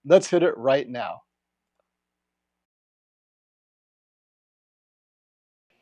Let's hit it right now.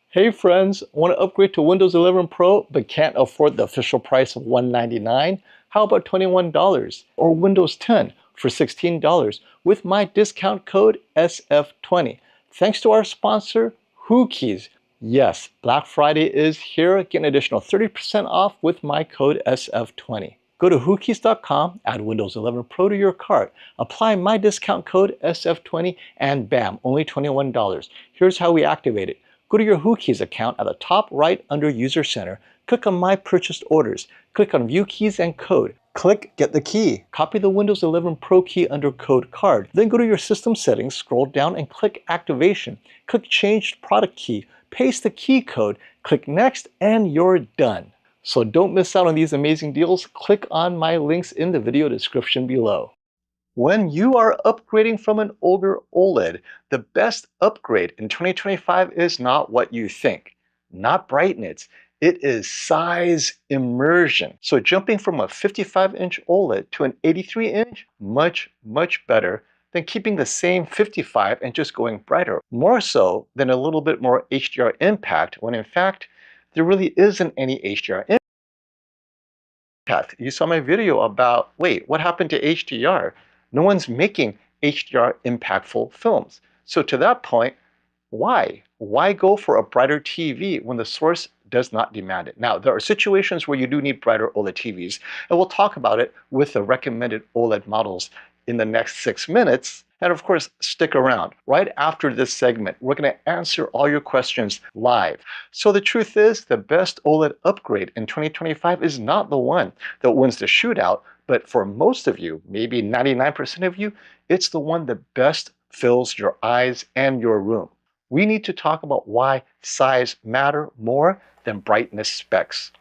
Hey friends, want to upgrade to Windows 11 Pro but can't afford the official price of $199? How about $21 or Windows 10 for $16 with my discount code SF20? Thanks to our sponsor, Whokeys. Yes, Black Friday is here. Get an additional 30% off with my code SF20. Go to Whokeys.com, add Windows 11 Pro to your cart, apply my discount code SF20, and bam, only $21. Here's how we activate it. Go to your Whokeys account at the top right under User Center, click on My Purchased Orders, click on View Keys and Code. Click Get the Key. Copy the Windows 11 Pro key under Code Card. Then go to your system settings, scroll down and click Activation. Click Change Product Key, paste the key code, click Next, and you're done. So don't miss out on these amazing deals. Click on my links in the video description below. When you are upgrading from an older OLED, the best upgrade in 2025 is not what you think. Not brightness. It is size immersion. So jumping from a 55-inch OLED to an 83-inch, much better than keeping the same 55 and just going brighter. More so than a little bit more HDR impact, when in fact, there really isn't any HDR impact. You saw my video about, wait, what happened to HDR? No one's making HDR impactful films. So to that point, why? Why go for a brighter TV when the source does not demand it? Now, there are situations where you do need brighter OLED TVs, and we'll talk about it with the recommended OLED models in the next 6 minutes. And of course, stick around. Right after this segment, we're going to answer all your questions live. So the truth is, the best OLED upgrade in 2025 is not the one that wins the shootout, but for most of you, maybe 99% of you, it's the one that best fills your eyes and your room. We need to talk about why size matter more than brightness specs.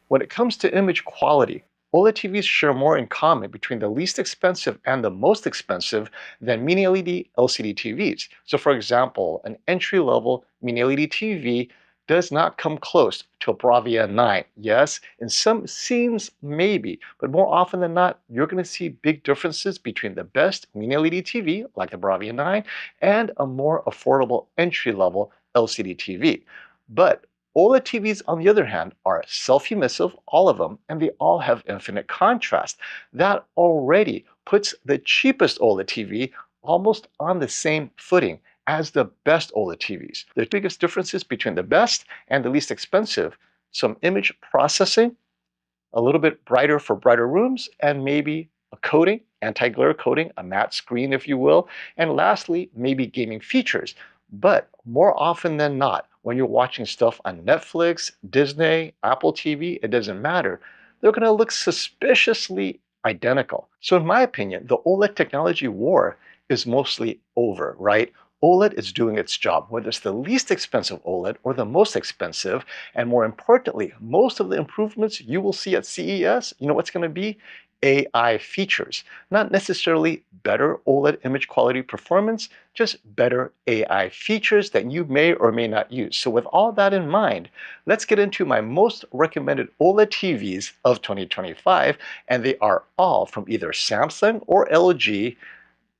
When it comes to image quality, OLED TVs share more in common between the least expensive and the most expensive than mini-LED LCD TVs. So for example, an entry-level mini-LED TV does not come close to a Bravia 9. Yes, in some scenes maybe, but more often than not, you're going to see big differences between the best mini-LED TV, like the Bravia 9, and a more affordable entry-level LCD TV. But OLED TVs, on the other hand, are self-emissive, all of them, and they all have infinite contrast. That already puts the cheapest OLED TV almost on the same footing as the best OLED TVs. The biggest differences between the best and the least expensive: some image processing, a little bit brighter for brighter rooms, and maybe a coating, anti-glare coating, a matte screen if you will, and lastly, maybe gaming features. But more often than not, when you're watching stuff on Netflix, Disney, Apple TV, it doesn't matter. They're going to look suspiciously identical. So in my opinion, the OLED technology war is mostly over, right? OLED is doing its job, whether it's the least expensive OLED or the most expensive. And more importantly, most of the improvements you will see at CES, you know what's going to be? AI features. Not necessarily better OLED image quality performance, just better AI features that you may or may not use. So with all that in mind, let's get into my most recommended OLED TVs of 2025, and they are all from either Samsung or LG.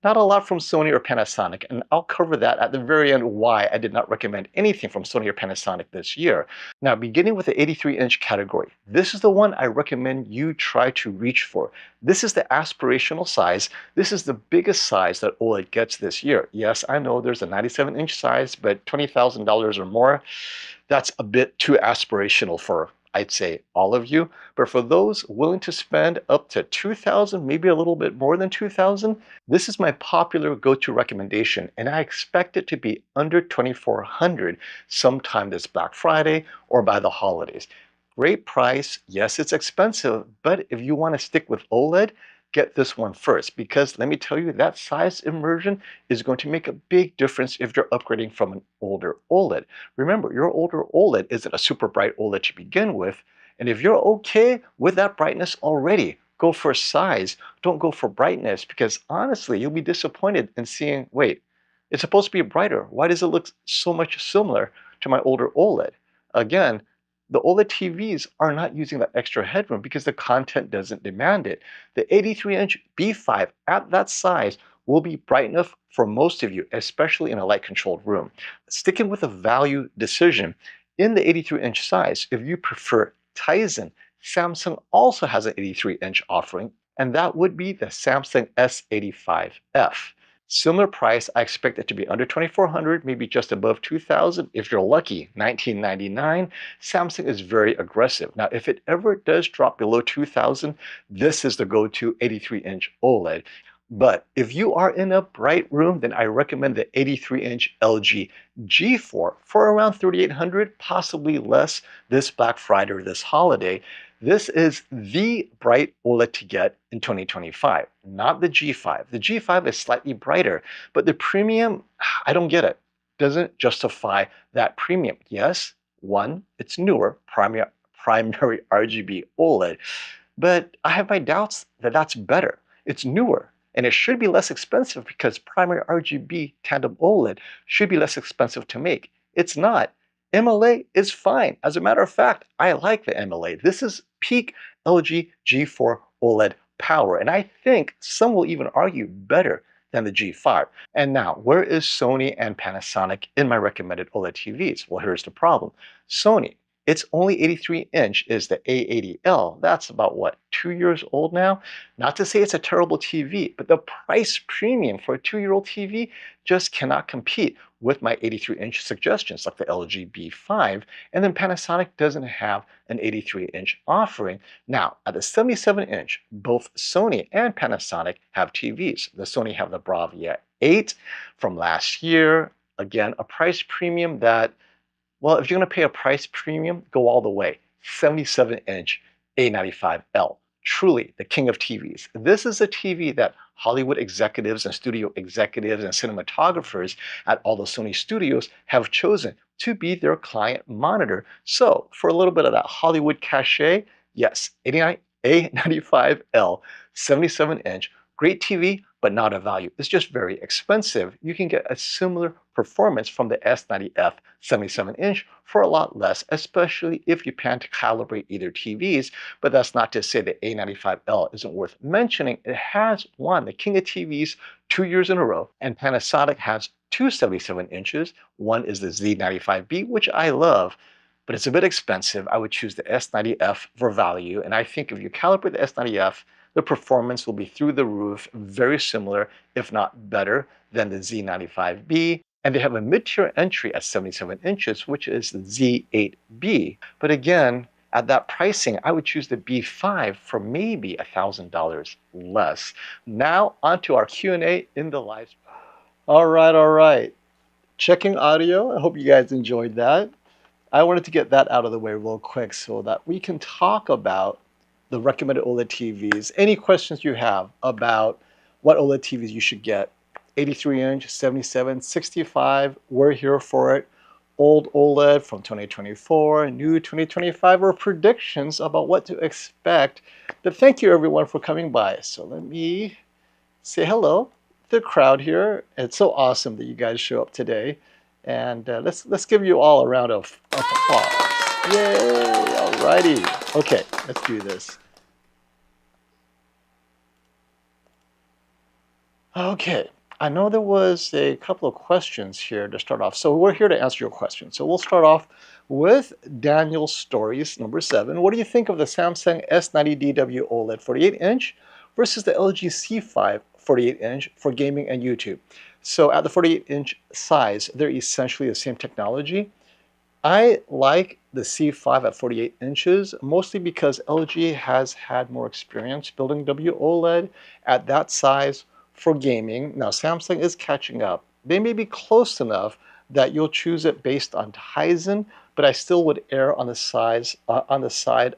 Not a lot from Sony or Panasonic, and I'll cover that at the very end why I did not recommend anything from Sony or Panasonic this year. Now, beginning with the 83-inch category, this is the one I recommend you try to reach for. This is the aspirational size. This is the biggest size that OLED gets this year. Yes, I know there's a 97-inch size, but $20,000 or more, that's a bit too aspirational for, I'd say, all of you. But for those willing to spend up to $2,000, maybe a little bit more than $2,000, this is my popular go-to recommendation, and I expect it to be under $2,400 sometime this Black Friday or by the holidays. Great price. Yes, it's expensive, but if you want to stick with OLED, get this one first, because let me tell you, that size immersion is going to make a big difference if you're upgrading from an older OLED. Remember, your older OLED isn't a super bright OLED to begin with, and if you're okay with that brightness already, go for size, don't go for brightness, because honestly, you'll be disappointed in seeing, wait, it's supposed to be brighter. Why does it look so much similar to my older OLED? Again, the OLED TVs are not using that extra headroom because the content doesn't demand it. The 83-inch B5 at that size will be bright enough for most of you, especially in a light-controlled room. Sticking with a value decision, in the 83-inch size, if you prefer Tizen, Samsung also has an 83-inch offering, and that would be the Samsung S85F. Similar price, I expect it to be under 2,400, maybe just above 2,000. If you're lucky, 1999. Samsung is very aggressive. Now, if it ever does drop below 2,000, this is the go-to 83-inch OLED. But if you are in a bright room, then I recommend the 83-inch LG G4 for around 3,800, possibly less this Black Friday or this holiday. This is the bright OLED to get in 2025, not the G5. The G5 is slightly brighter, but the premium, I don't get it. Doesn't justify that premium. Yes, one, it's newer, primary RGB OLED, but I have my doubts that that's better. It's newer, and it should be less expensive because primary RGB Tandem OLED should be less expensive to make. It's not. MLA is fine. As a matter of fact, I like the MLA. This is peak LG G4 OLED power, and I think some will even argue better than the G5. And now, where is Sony and Panasonic in my recommended OLED TVs? Well, here's the problem. Sony, its only 83-inch is the A80L. That's about, what, 2 years old now? Not to say it's a terrible TV, but the price premium for a 2-year-old TV just cannot compete with my 83-inch suggestions like the LG B5. And then Panasonic doesn't have an 83-inch offering. Now, at the 77-inch, both Sony and Panasonic have TVs. The Sony have the Bravia 8 from last year. Again, a price premium that, well, if you're going to pay a price premium, go all the way. 77-inch A95L. Truly the king of TVs. This is a TV that Hollywood executives and studio executives and cinematographers at all the Sony studios have chosen to be their client monitor. So for a little bit of that Hollywood cachet, yes, A95L, 77-inch, great TV, but not a value. It's just very expensive. You can get a similar performance from the S90F 77-inch for a lot less, especially if you plan to calibrate either TVs. But that's not to say the A95L isn't worth mentioning. It has won the King of TVs 2 years in a row, and Panasonic has two 77 inches. One is the Z95B, which I love, but it's a bit expensive. I would choose the S90F for value, and I think if you calibrate the S90F, the performance will be through the roof, very similar, if not better, than the Z95B. And they have a mid-tier entry at 77 inches, which is the Z8B. But again, at that pricing, I would choose the B5 for maybe $1,000 less. Now, onto our Q&A in the live stream. All right. Checking audio. I hope you guys enjoyed that. I wanted to get that out of the way real quick so that we can talk about the recommended OLED TVs. Any questions you have about what OLED TVs you should get? 83-inch, 77, 65, we're here for it. Old OLED from 2024, new 2025, or predictions about what to expect. But thank you everyone for coming by. So let me say hello to the crowd here. It's so awesome that you guys show up today. And let's give you all a round of applause. Yay! Alrighty. Okay, let's do this. Okay, I know there was a couple of questions here to start off. So we're here to answer your questions. So we'll start off with Daniel's Stories, number 7. What do you think of the Samsung S90DW OLED 48-inch versus the LG C5 48-inch for gaming and YouTube? So at the 48-inch size, they're essentially the same technology. I like the C5 at 48 inches, mostly because LG has had more experience building WOLED at that size for gaming. Now, Samsung is catching up. They may be close enough that you'll choose it based on Tizen, but I still would err on the side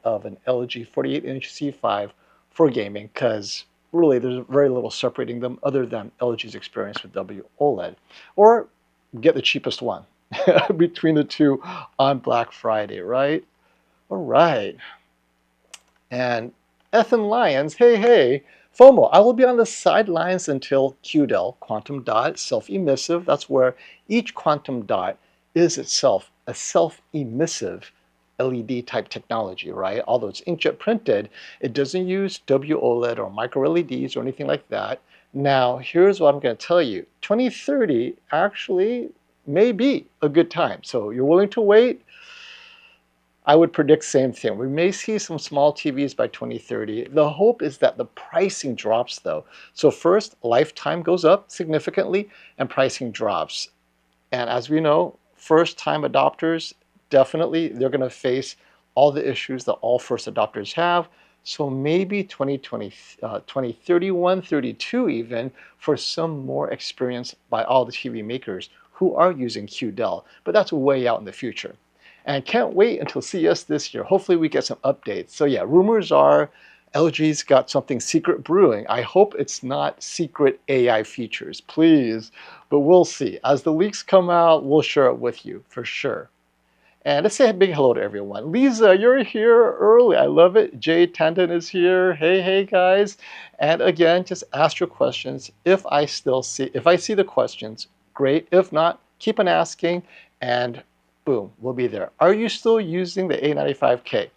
of an LG 48-inch C5 for gaming, because really there's very little separating them other than LG's experience with WOLED. Or get the cheapest one between the two on Black Friday, right? All right. And Ethan Lyons, hey. FOMO, I will be on the sidelines until QDOLED, quantum dot, self-emissive. That's where each quantum dot is itself a self-emissive LED type technology, right? Although it's inkjet printed, it doesn't use WOLED or micro LEDs or anything like that. Now, here's what I'm going to tell you. 2030 actually may be a good time. So you're willing to wait? I would predict same thing. We may see some small TVs by 2030. The hope is that the pricing drops though. So first, lifetime goes up significantly and pricing drops. And as we know, first time adopters, definitely they're going to face all the issues that all first adopters have. So maybe 2031, 32 even, for some more experience by all the TV makers who are using QDOLED. But that's way out in the future. And can't wait until CES this year. Hopefully we get some updates. So yeah, rumors are LG's got something secret brewing. I hope it's not secret AI features, please. But we'll see. As the leaks come out, we'll share it with you for sure. And let's say a big hello to everyone. Lisa, you're here early. I love it. Jay Tandem is here. Hey guys. And again, just ask your questions. If I see the questions, great. If not, keep on asking and boom, we'll be there. Are you still using the A95K?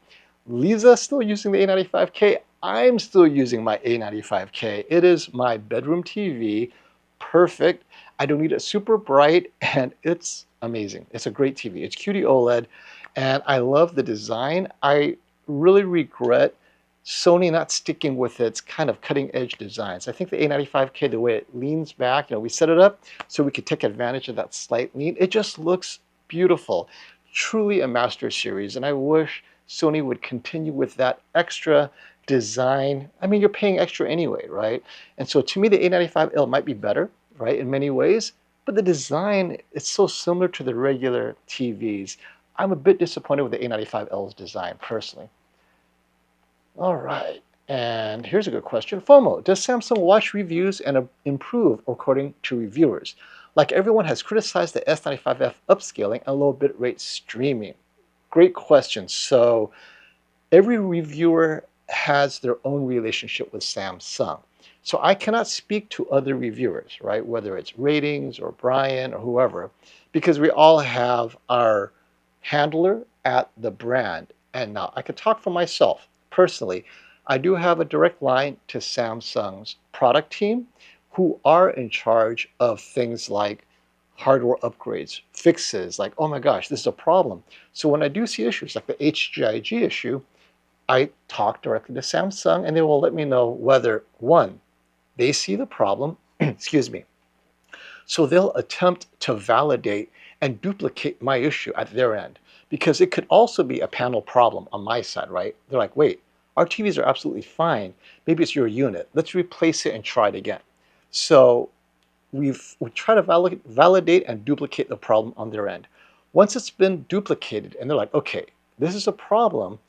Lisa still using the A95K? I'm still using my A95K. It is my bedroom TV. Perfect. I don't need it super bright and it's amazing. It's a great TV. It's QD-OLED and I love the design. I really regret Sony not sticking with its kind of cutting edge designs. I think the A95K, the way it leans back, we set it up so we could take advantage of that slight lean. It just looks beautiful. Truly a master series. And I wish Sony would continue with that extra design. I mean, you're paying extra anyway, right? And so to me, the A95L might be better, right, in many ways, but the design is so similar to the regular TVs. I'm a bit disappointed with the A95L's design, personally. All right, and here's a good question. FOMO, does Samsung watch reviews and improve according to reviewers? Like everyone has criticized the S95F upscaling and low bitrate streaming. Great question. So every reviewer has their own relationship with Samsung. So I cannot speak to other reviewers, right? Whether it's Ratings or Brian or whoever, because we all have our handler at the brand. And now I could talk for myself personally. I do have a direct line to Samsung's product team who are in charge of things like hardware upgrades, fixes, like, oh my gosh, this is a problem. So when I do see issues like the HGIG issue, I talk directly to Samsung and they will let me know whether, one, they see the problem, excuse me. So they'll attempt to validate and duplicate my issue at their end because it could also be a panel problem on my side, right? They're like, wait, our TVs are absolutely fine. Maybe it's your unit. Let's replace it and try it again. So we try to validate and duplicate the problem on their end. Once it's been duplicated and they're like, okay, this is a problem.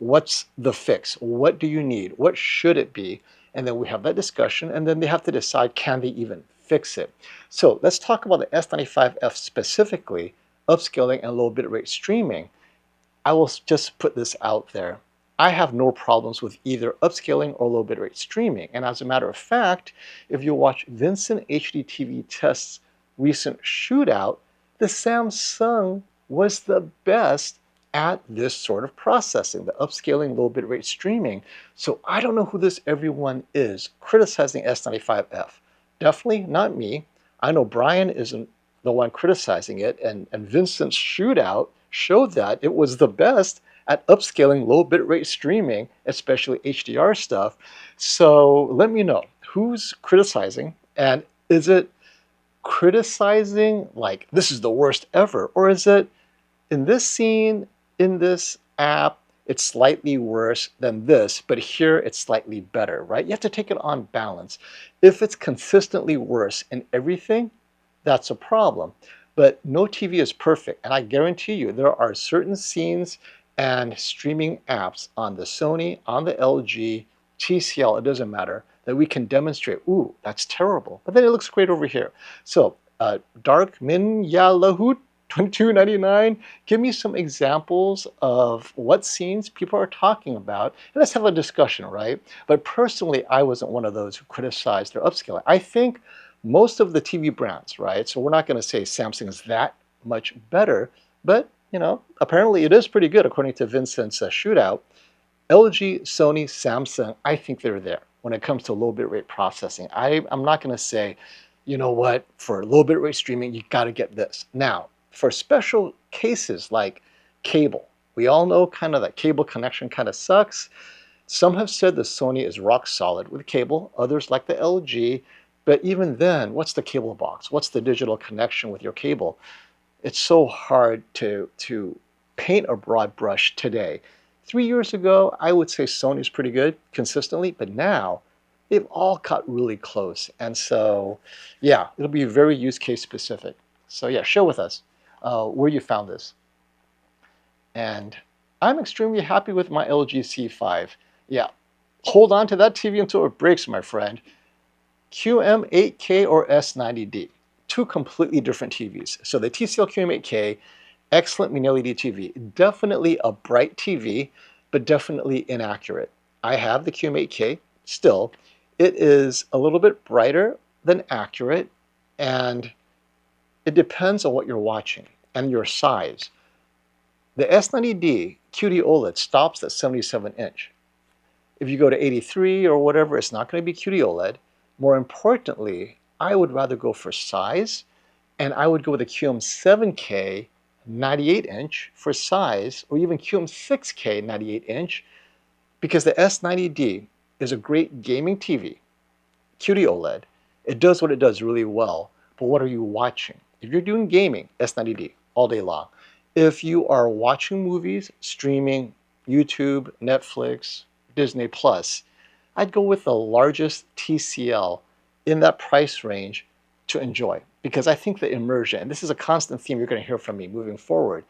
What's the fix? What do you need? What should it be? And then we have that discussion and then they have to decide, can they even fix it? So let's talk about the S95F specifically, upscaling and low bitrate streaming. I will just put this out there. I have no problems with either upscaling or low bitrate streaming. And as a matter of fact, if you watch Vincent HDTV Test's recent shootout, the Samsung was the best at this sort of processing, the upscaling, low bitrate streaming. So I don't know who this everyone is criticizing S95F. Definitely not me. I know Brian isn't the one criticizing it, and Vincent's shootout showed that it was the best at upscaling low bitrate streaming, especially HDR stuff. So let me know who's criticizing, and is it criticizing like this is the worst ever, or is it in this scene, in this app, it's slightly worse than this, but here it's slightly better, right? You have to take it on balance. If it's consistently worse in everything, that's a problem. But no TV is perfect, and I guarantee you there are certain scenes and streaming apps on the Sony, on the LG, TCL, it doesn't matter, that we can demonstrate, ooh, that's terrible. But then it looks great over here. So Dark Min Yalahut 22.99, give me some examples of what scenes people are talking about, and let's have a discussion, right? But personally, I wasn't one of those who criticized their upscaling. I think most of the TV brands, right? So we're not going to say Samsung is that much better, but apparently it is pretty good according to Vincent's shootout. LG, Sony, Samsung, I think they're there when it comes to low bitrate processing. I'm not going to say, you know what, for low bitrate streaming, you got to get this. Now, for special cases like cable, we all know kind of that cable connection kind of sucks. Some have said the Sony is rock solid with cable, others like the LG. But even then, what's the cable box? What's the digital connection with your cable? It's so hard to paint a broad brush today. 3 years ago, I would say Sony's pretty good consistently, but now they've all got really close. And so, yeah, it'll be very use case specific. So yeah, share with us where you found this. And I'm extremely happy with my LG C5. Yeah, hold on to that TV until it breaks, my friend. QM8K or S90D, two completely different TVs. So the TCL QM8K, excellent miniLED TV, definitely a bright TV, but definitely inaccurate. I have the QM8K still. It is a little bit brighter than accurate, and it depends on what you're watching and your size. The S90D QD-OLED stops at 77-inch. If you go to 83 or whatever, it's not going to be QD-OLED. More importantly, I would rather go for size, and I would go with the QM7K 98-inch for size, or even QM6K 98-inch, because the S90D is a great gaming TV, QD-OLED. It does what it does really well, but what are you watching? If you're doing gaming, S90D all day long. If you are watching movies, streaming, YouTube, Netflix, Disney Plus, I'd go with the largest TCL in that price range to enjoy, because I think the immersion, and this is a constant theme you're going to hear from me moving forward,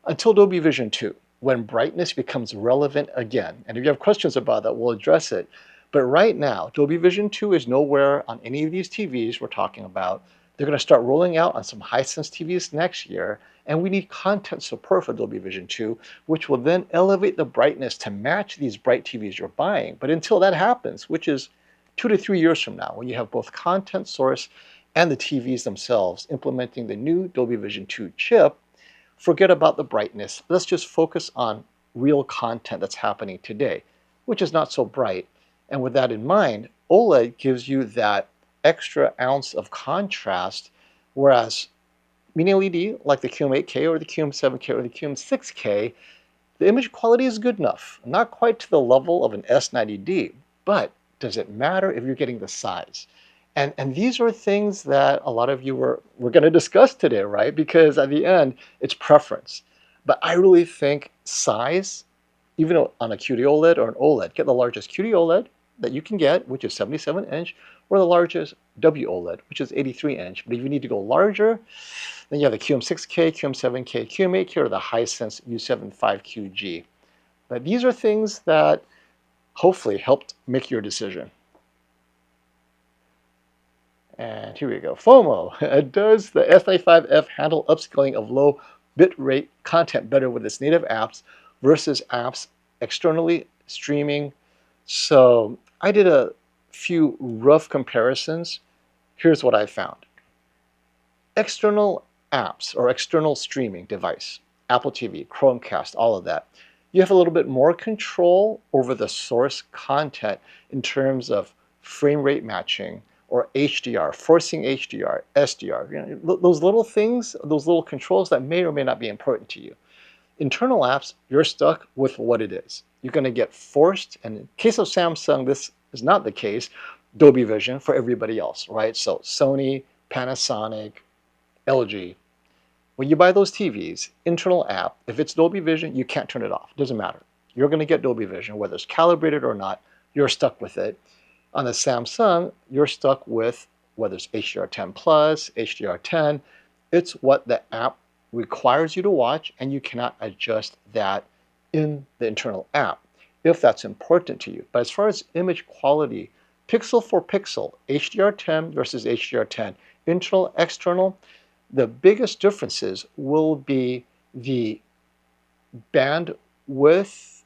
until Dolby Vision 2, when brightness becomes relevant again. And if you have questions about that, we'll address it. But right now, Dolby Vision 2 is nowhere on any of these TVs we're talking about. They're going to start rolling out on some Hisense TVs next year, and we need content support for Dolby Vision 2, which will then elevate the brightness to match these bright TVs you're buying. But until that happens, which is 2 to 3 years from now, when you have both content source and the TVs themselves implementing the new Dolby Vision 2 chip, forget about the brightness. Let's just focus on real content that's happening today, which is not so bright. And with that in mind, OLED gives you that extra ounce of contrast, whereas miniLED, like the QM8K or the QM7K or the QM6K, the image quality is good enough. Not quite to the level of an S90D, but does it matter if you're getting the size? And these are things that a lot of you we're going to discuss today, right? Because at the end, it's preference. But I really think size, even on a QD-OLED or an OLED, get the largest QD-OLED that you can get, which is 77-inch, or the largest WOLED, which is 83-inch. But if you need to go larger, then you have the QM6K, QM7K, QM8K, or the Hisense U75QG. But these are things that hopefully helped make your decision. And here we go. FOMO. Does the S95F handle upscaling of low bitrate content better with its native apps versus apps externally streaming? So I did a few rough comparisons. Here's what I found. External apps or external streaming device, Apple TV, Chromecast, all of that, you have a little bit more control over the source content in terms of frame rate matching or HDR, forcing HDR, SDR, you know, those little things, those little controls that may or may not be important to you. Internal apps, you're stuck with what it is. You're going to get forced, and in case of Samsung, this is not the case, Dolby Vision for everybody else, right? So Sony, Panasonic, LG. When you buy those TVs, internal app, if it's Dolby Vision, you can't turn it off. It doesn't matter. You're going to get Dolby Vision, whether it's calibrated or not, you're stuck with it. On the Samsung, you're stuck with whether it's HDR10 plus, HDR10. It's what the app requires you to watch, and you cannot adjust that in the internal app if that's important to you. But as far as image quality, pixel for pixel, HDR10 versus HDR10, internal, external, the biggest differences will be the bandwidth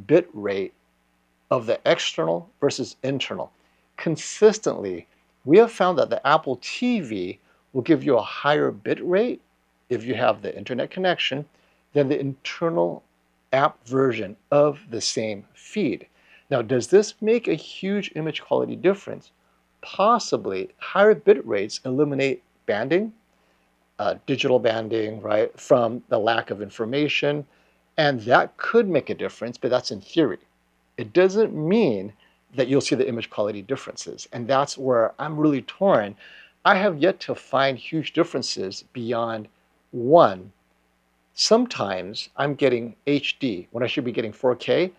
bit rate of the external versus internal. Consistently, we have found that the Apple TV will give you a higher bit rate if you have the internet connection than the internal app version of the same feed. Now, does this make a huge image quality difference? Possibly. Higher bit rates eliminate banding, digital banding, right, from the lack of information, and that could make a difference, but that's in theory. It doesn't mean that you'll see the image quality differences, and that's where I'm really torn. I have yet to find huge differences beyond one. Sometimes I'm getting HD when I should be getting 4K,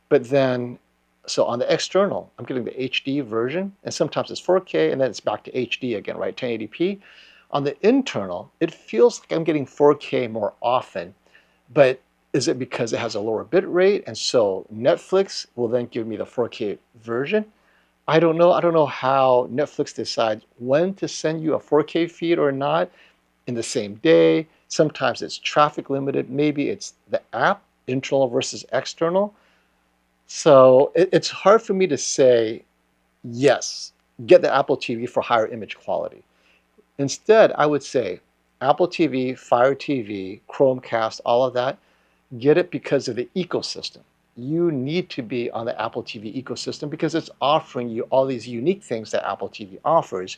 but then, so on the external, I'm getting the HD version, and sometimes it's 4K, and then it's back to HD again, right, 1080p. On the internal, it feels like I'm getting 4K more often, but is it because it has a lower bit rate, and so Netflix will then give me the 4K version? I don't know. I don't know how Netflix decides when to send you a 4K feed or not in the same day. Sometimes it's traffic limited. Maybe it's the app, internal versus external. So it's hard for me to say, yes, get the Apple TV for higher image quality. Instead, I would say Apple TV, Fire TV, Chromecast, all of that, get it because of the ecosystem. You need to be on the Apple TV ecosystem because it's offering you all these unique things that Apple TV offers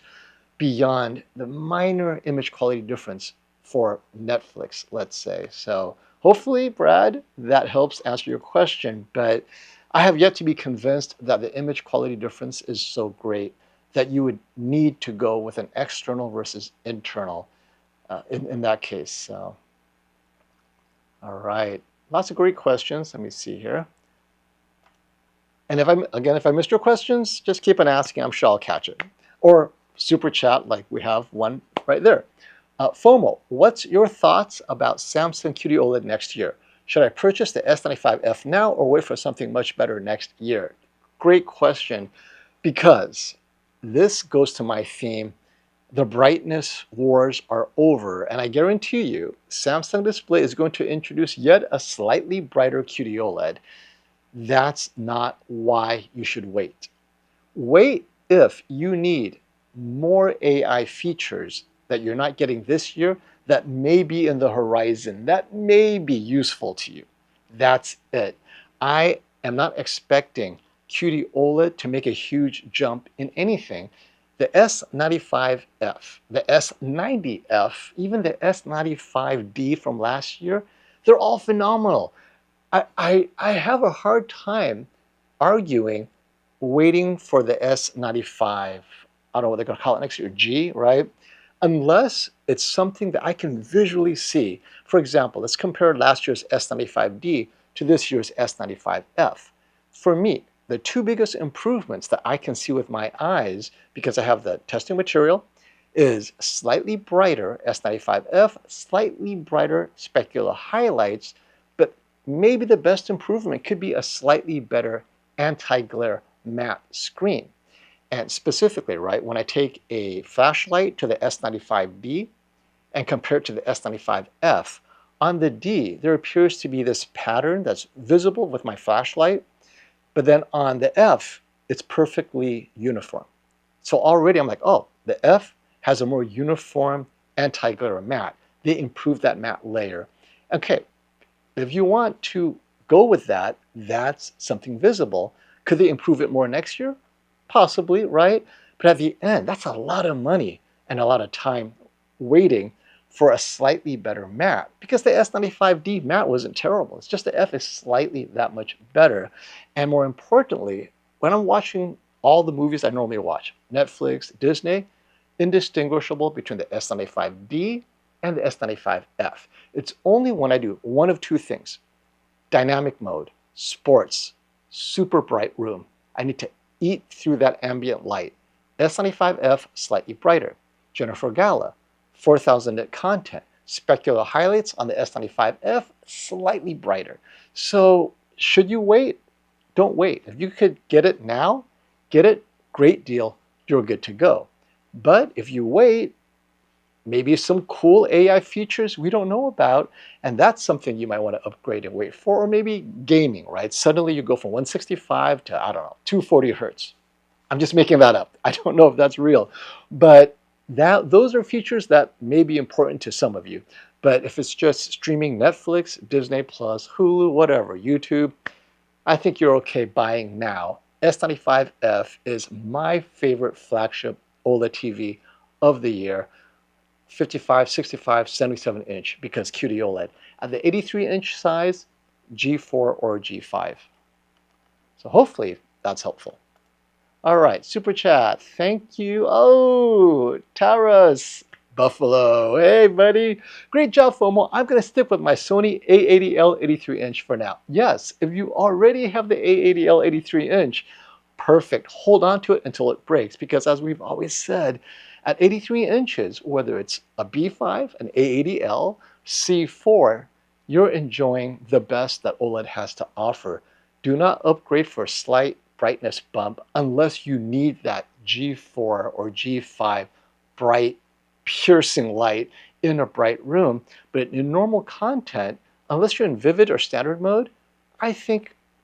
beyond the minor image quality difference for Netflix, let's say. So hopefully, Brad, that helps answer your question, but I have yet to be convinced that the image quality difference is so great that you would need to go with an external versus internal in that case. So, all right, lots of great questions. Let me see here. And if I missed your questions, just keep on asking. I'm sure I'll catch it. Or super chat, like we have one right there. FOMO, what's your thoughts about Samsung QD-OLED next year? Should I purchase the S95F now or wait for something much better next year? Great question, because this goes to my theme. The brightness wars are over, and I guarantee you, Samsung Display is going to introduce yet a slightly brighter QD-OLED. That's not why you should wait. Wait if you need more AI features that you're not getting this year that may be in the horizon, that may be useful to you. That's it. I am not expecting QD-OLED to make a huge jump in anything. The S95F, the S90F, even the S95D from last year, they're all phenomenal. I have a hard time arguing waiting for the S95, I don't know what they're going to call it next year, G, right? Unless it's something that I can visually see. For example, let's compare last year's S95D to this year's S95F. For me, the two biggest improvements that I can see with my eyes, because I have the testing material, is slightly brighter S95F, slightly brighter specular highlights, but maybe the best improvement could be a slightly better anti-glare matte screen. And specifically, right, when I take a flashlight to the S95D and compare it to the S95F, on the D, there appears to be this pattern that's visible with my flashlight, but then on the F, it's perfectly uniform. So already I'm like, oh, the F has a more uniform anti-glare matte. They improved that matte layer. Okay, if you want to go with that, that's something visible. Could they improve it more next year? Possibly, right? But at the end, that's a lot of money and a lot of time waiting for a slightly better matte, because the S95D matte wasn't terrible. It's just the F is slightly that much better. And more importantly, when I'm watching all the movies I normally watch, Netflix, Disney, indistinguishable between the S95D and the S95F. It's only when I do one of two things: dynamic mode, sports, super bright room. I need to eat through that ambient light. S95F, slightly brighter. Jennifer Gala, 4000 nit content. Specular highlights on the S95F, slightly brighter. So should you wait? Don't wait. If you could get it now, get it, great deal, you're good to go. But if you wait, maybe some cool AI features we don't know about, and that's something you might want to upgrade and wait for. Or maybe gaming, right? Suddenly you go from 165 to, I don't know, 240 hertz. I'm just making that up. I don't know if that's real. But those are features that may be important to some of you. But if it's just streaming Netflix, Disney Plus, Hulu, whatever, YouTube, I think you're okay buying now. S95F is my favorite flagship OLED TV of the year. 55, 65, 77 inch because QD-OLED. At the 83-inch size, G4 or G5. So hopefully that's helpful. All right, super chat. Thank you. Oh, Taras Buffalo. Hey, buddy. Great job, FOMO. I'm going to stick with my Sony A80L 83-inch for now. Yes, if you already have the A80L 83-inch, perfect. Hold on to it until it breaks because as we've always said, at 83 inches, whether it's a B5, an A80L, C4, you're enjoying the best that OLED has to offer. Do not upgrade for a slight brightness bump unless you need that G4 or G5 bright, piercing light in a bright room. But in normal content, unless you're in vivid or standard mode, I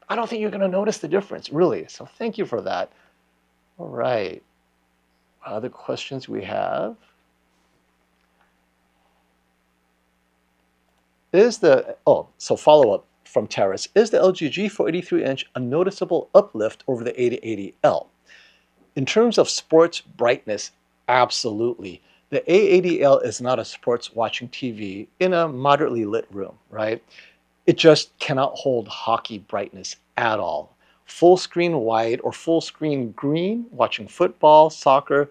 don't think you're going to notice the difference, really. So thank you for that. All right. Other questions we have. So follow-up from Terrace. Is the LG G4 83-inch a noticeable uplift over the A80L? In terms of sports brightness, absolutely. The A80L is not a sports watching TV in a moderately lit room, right? It just cannot hold hockey brightness at all. Full screen white or full screen green, watching football, soccer,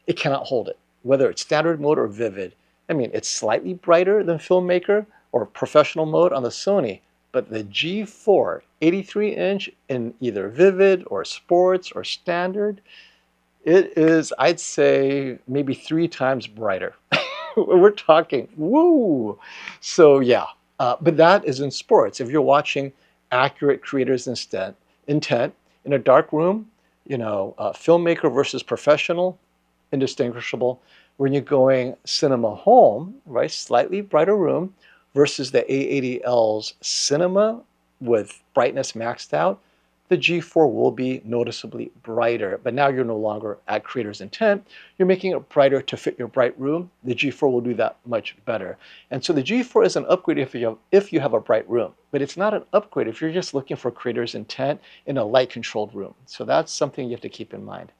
it cannot hold it, whether it's standard mode or vivid. I mean, it's slightly brighter than filmmaker or professional mode on the Sony, but the G4 83-inch in either vivid or sports or standard, it is, I'd say, maybe 3 times brighter. We're talking, woo! So yeah, but that is in sports. If you're watching accurate creators' intent in a dark room, filmmaker versus professional, indistinguishable. When you're going cinema home, right, slightly brighter room versus the A80L's cinema with brightness maxed out, the G4 will be noticeably brighter. But now you're no longer at creator's intent. You're making it brighter to fit your bright room. The G4 will do that much better. And so the G4 is an upgrade if you have a bright room, but it's not an upgrade if you're just looking for creator's intent in a light controlled room. So that's something you have to keep in mind.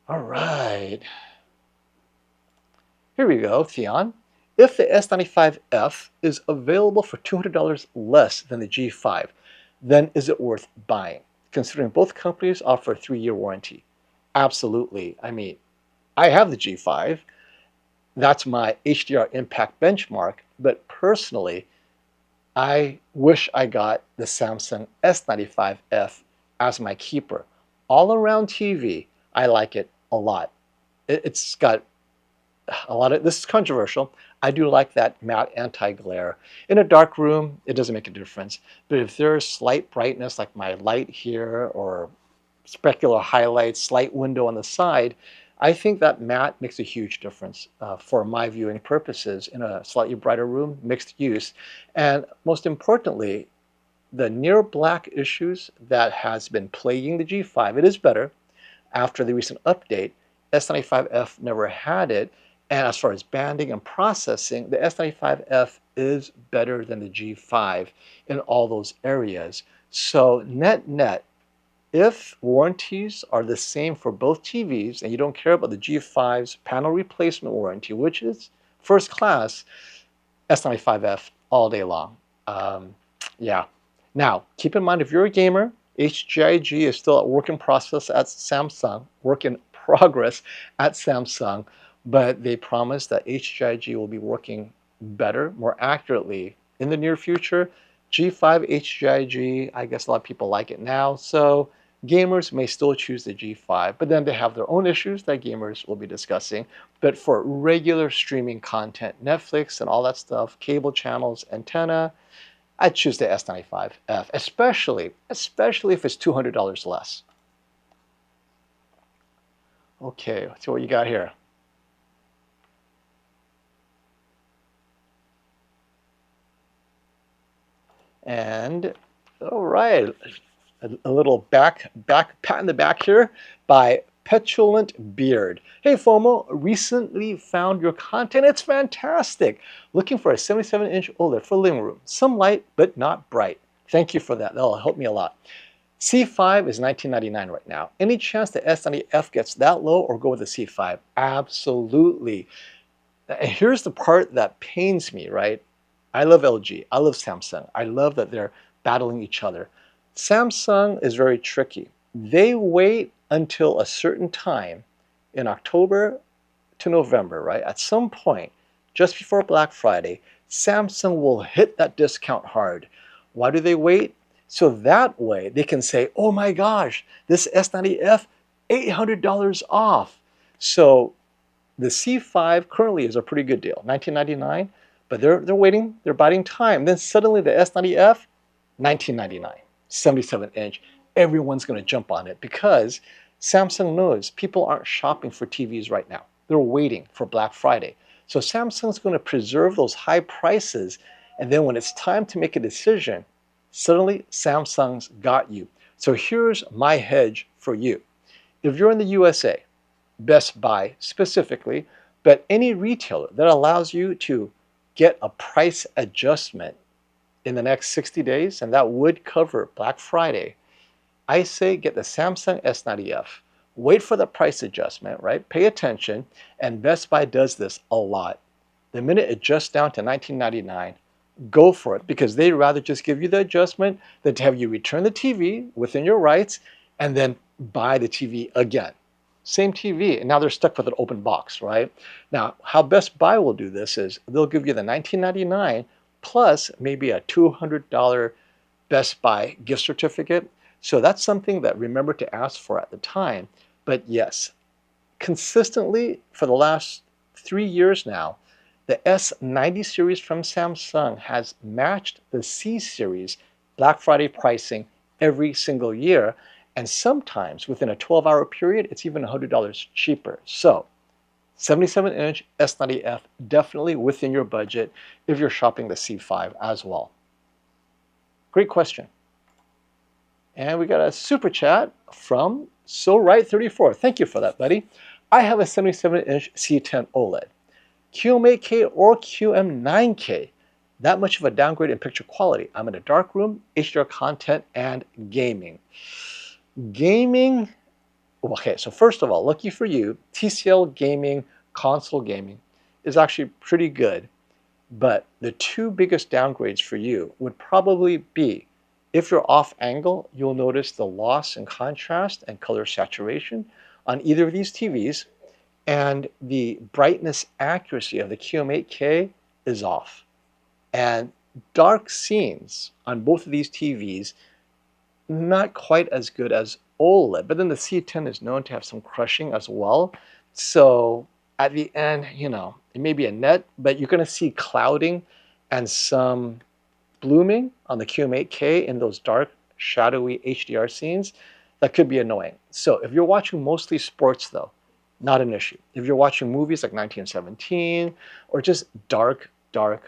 All right. Here we go, Theon. If the S95F is available for $200 less than the G5, then is it worth buying, considering both companies offer a 3-year warranty? Absolutely. I mean, I have the G5. That's my HDR impact benchmark. But personally, I wish I got the Samsung S95F as my keeper. All-around TV, I like it a lot. It's got a lot of, this is controversial, I do like that matte anti-glare. In a dark room, it doesn't make a difference. But if there's slight brightness, like my light here, or specular highlights, slight window on the side, I think that matte makes a huge difference for my viewing purposes in a slightly brighter room, mixed use. And most importantly, the near black issues that has been plaguing the G5, it is better after the recent update. S95F never had it. And as far as banding and processing, the S95F is better than the G5 in all those areas. So net, if warranties are the same for both TVs and you don't care about the G5's panel replacement warranty, which is first class, S95F all day long. Yeah. Now, keep in mind, if you're a gamer, HGIG is still a work in progress at Samsung, but they promise that HGIG will be working better, more accurately in the near future. G5 HGIG, I guess a lot of people like it now, so gamers may still choose the G5, but then they have their own issues that gamers will be discussing. But for regular streaming content, Netflix and all that stuff, cable channels, antenna, I'd choose the S95F, especially if it's $200 less. Okay, let's see what you got here. And all right, a little back pat in the back here by Petulant Beard. Hey FOMO, recently found your content. It's fantastic. Looking for a 77-inch OLED for living room. Some light, but not bright. Thank you for that. That'll help me a lot. C5 is $19.99 right now. Any chance the S90F gets that low or go with the C5? Absolutely. And here's the part that pains me, right? I love LG. I love Samsung. I love that they're battling each other. Samsung is very tricky. They wait until a certain time in October to November, right? At some point, just before Black Friday, Samsung will hit that discount hard. Why do they wait? So that way they can say, oh my gosh, this S90F, $800 off. So the C5 currently is a pretty good deal, $19.99, but they're waiting, they're biding time. Then suddenly the S90F, $19.99, 77-inch. Everyone's going to jump on it because Samsung knows people aren't shopping for TVs right now. They're waiting for Black Friday. So Samsung's going to preserve those high prices, and then when it's time to make a decision, suddenly Samsung's got you. So here's my hedge for you. If you're in the USA, Best Buy specifically, but any retailer that allows you to get a price adjustment in the next 60 days, and that would cover Black Friday, I say get the Samsung S90F. Wait for the price adjustment, right? Pay attention, and Best Buy does this a lot. The minute it adjusts down to $19.99, go for it, because they'd rather just give you the adjustment than to have you return the TV within your rights and then buy the TV again. Same TV, and now they're stuck with an open box, right? Now, how Best Buy will do this is they'll give you the $19.99 plus maybe a $200 Best Buy gift certificate. So that's something that remember to ask for at the time. But yes, consistently for the last 3 years now, the S90 series from Samsung has matched the C series Black Friday pricing every single year. And sometimes within a 12-hour period, it's even $100 cheaper. So 77-inch S90F, definitely within your budget if you're shopping the C5 as well. Great question. And we got a super chat from SoRight34. Thank you for that, buddy. I have a 77-inch C10 OLED. QM8K or QM9K. That much of a downgrade in picture quality. I'm in a dark room, HDR content, and gaming. Gaming, okay, so first of all, lucky for you, TCL gaming, console gaming is actually pretty good. But the two biggest downgrades for you would probably be, if you're off angle, you'll notice the loss in contrast and color saturation on either of these TVs, and the brightness accuracy of the QM8K is off. And dark scenes on both of these TVs, not quite as good as OLED, but then the C10 is known to have some crushing as well. So at the end, you know, it may be a net, but you're going to see clouding and some blooming on the QM8K in those dark, shadowy HDR scenes. That could be annoying. So if you're watching mostly sports though, not an issue. If you're watching movies like 1917 or just dark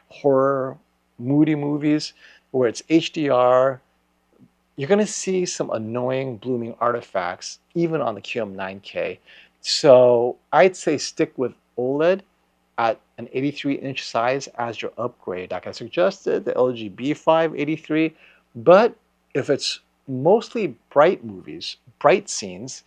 horror, moody movies where it's HDR, you're going to see some annoying blooming artifacts even on the QM9K. So I'd say stick with OLED at an 83-inch size as your upgrade. Like I suggested, the LG B5 83. But if it's mostly bright movies, bright scenes,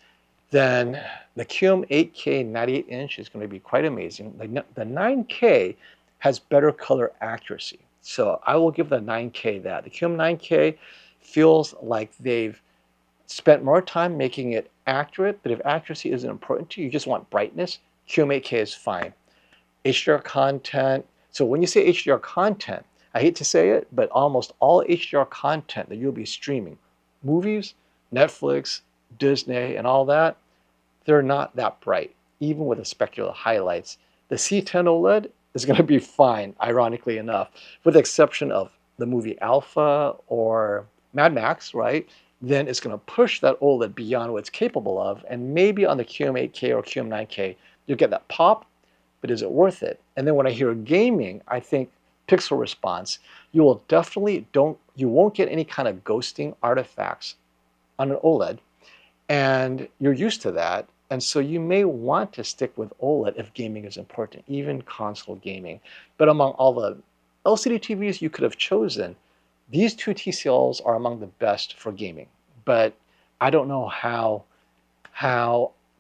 then the QM8K 98-inch is going to be quite amazing. The 9K has better color accuracy. So I will give the 9K that. The QM9K feels like they've spent more time making it accurate, but if accuracy isn't important to you, you just want brightness, QM8K is fine. HDR content, so when you say HDR content, I hate to say it, but almost all HDR content that you'll be streaming, movies, Netflix, Disney, and all that, they're not that bright, even with the specular highlights. The C10 OLED is going to be fine, ironically enough, with the exception of the movie Alpha or Mad Max, right? Then it's going to push that OLED beyond what it's capable of, and maybe on the QM8K or QM9K, you'll get that pop, but is it worth it? And then when I hear gaming, I think pixel response, you will definitely you won't get any kind of ghosting artifacts on an OLED, and you're used to that And so you may want to stick with OLED if gaming is important, even console gaming. But among all the LCD TVs you could have chosen, these two TCLs are among the best for gaming. But I don't know how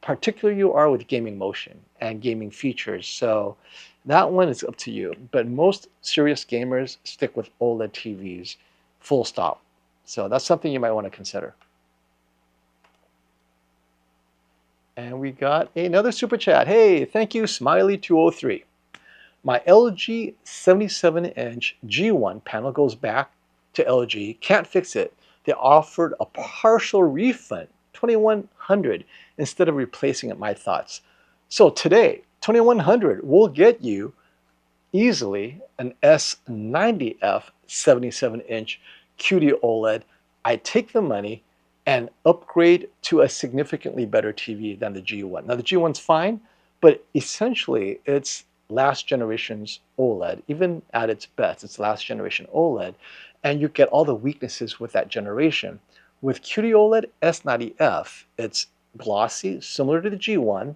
particular you are with gaming motion and gaming features. So that one is up to you. But most serious gamers stick with OLED TVs, full stop. So that's something you might want to consider. And we got another super chat. Hey, thank you, Smiley203. My LG 77-inch G1 panel goes back to LG. Can't fix it. They offered a partial refund, $2,100, instead of replacing it. My thoughts. So today, $2,100 will get you easily an S90F 77-inch QD-OLED. I take the money and upgrade to a significantly better TV than the G1. Now the G1's fine, but essentially it's last generation's OLED. Even at its best, it's last generation OLED, and you get all the weaknesses with that generation. With QD-OLED S90F, it's glossy, similar to the G1.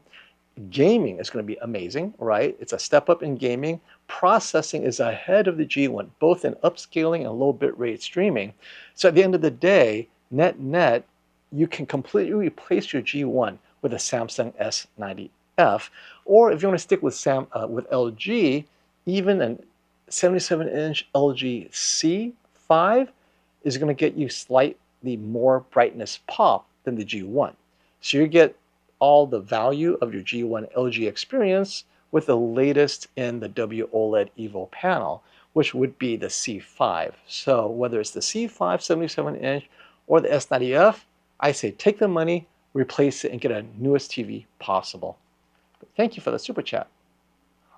Gaming is going to be amazing, right? It's a step up in gaming. Processing is ahead of the G1, both in upscaling and low bitrate streaming. So at the end of the day, net, you can completely replace your G1 with a Samsung S90F. Or if you want to stick with LG, even a 77-inch LG C5 is going to get you slightly more brightness pop than the G1. So you get all the value of your G1 LG experience with the latest in the WOLED Evo panel, which would be the C5. So whether it's the C5 77-inch or the S90F, I say take the money, replace it, and get a newest TV possible. But thank you for the super chat.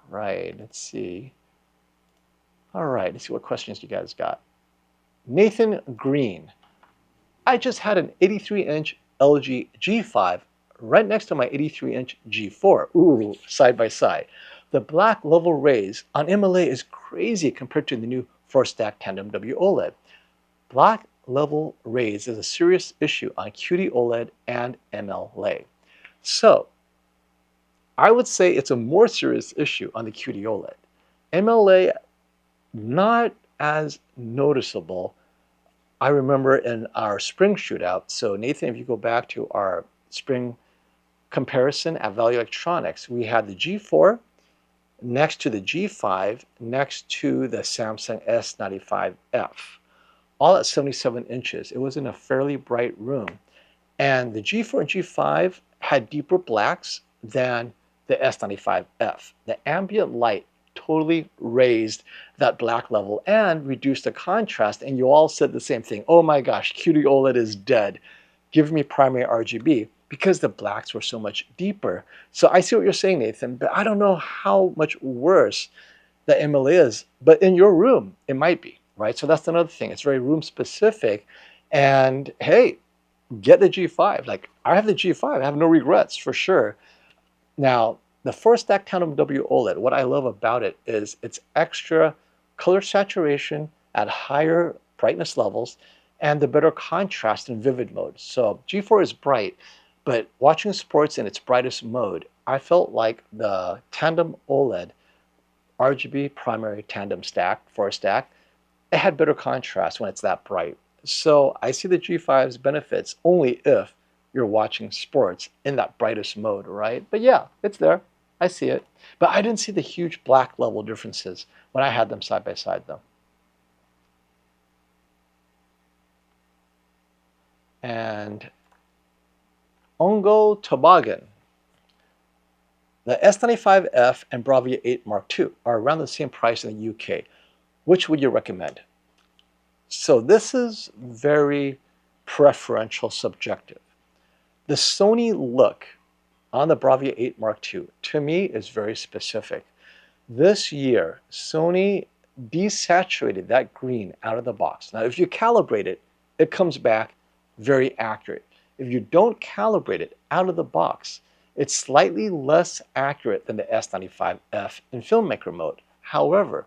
Right, let's see. All right, let's see what questions you guys got. Nathan Green. I just had an 83-inch LG G5 right next to my 83-inch G4. Ooh, side by side. The black level rays on MLA is crazy compared to the new 4-stack Tandem WOLED. Black level rays is a serious issue on QD-OLED and MLA. So I would say it's a more serious issue on the QD-OLED. MLA, not as noticeable. I remember in our spring shootout, so Nathan, if you go back to our spring comparison at Value Electronics, we had the G4 next to the G5 next to the Samsung S95F, all at 77 inches. It was in a fairly bright room. And the G4 and G5 had deeper blacks than the S95F. The ambient light totally raised that black level and reduced the contrast. And you all said the same thing. Oh my gosh, QD-OLED is dead. Give me primary RGB, because the blacks were so much deeper. So I see what you're saying, Nathan, but I don't know how much worse the MLA is. But in your room, it might be, right? So that's another thing. It's very room specific. And hey, get the G5. Like, I have the G5. I have no regrets, for sure. Now, the 4-stack Tandem WOLED, what I love about it is its extra color saturation at higher brightness levels and the better contrast in vivid mode. So G4 is bright, but watching sports in its brightest mode, I felt like the Tandem OLED RGB primary tandem stack, 4-stack, it had better contrast when it's that bright. So I see the G5's benefits only if you're watching sports in that brightest mode, right? But yeah, it's there. I see it. But I didn't see the huge black level differences when I had them side by side though. And Ongo Toboggan. The S95F and Bravia 8 Mark II are around the same price in the UK. Which would you recommend? So this is very preferential subjective. The Sony look on the Bravia 8 Mark II, to me, is very specific. This year, Sony desaturated that green out of the box. Now, if you calibrate it, it comes back very accurate. If you don't calibrate it out of the box, it's slightly less accurate than the S95F in filmmaker mode. However,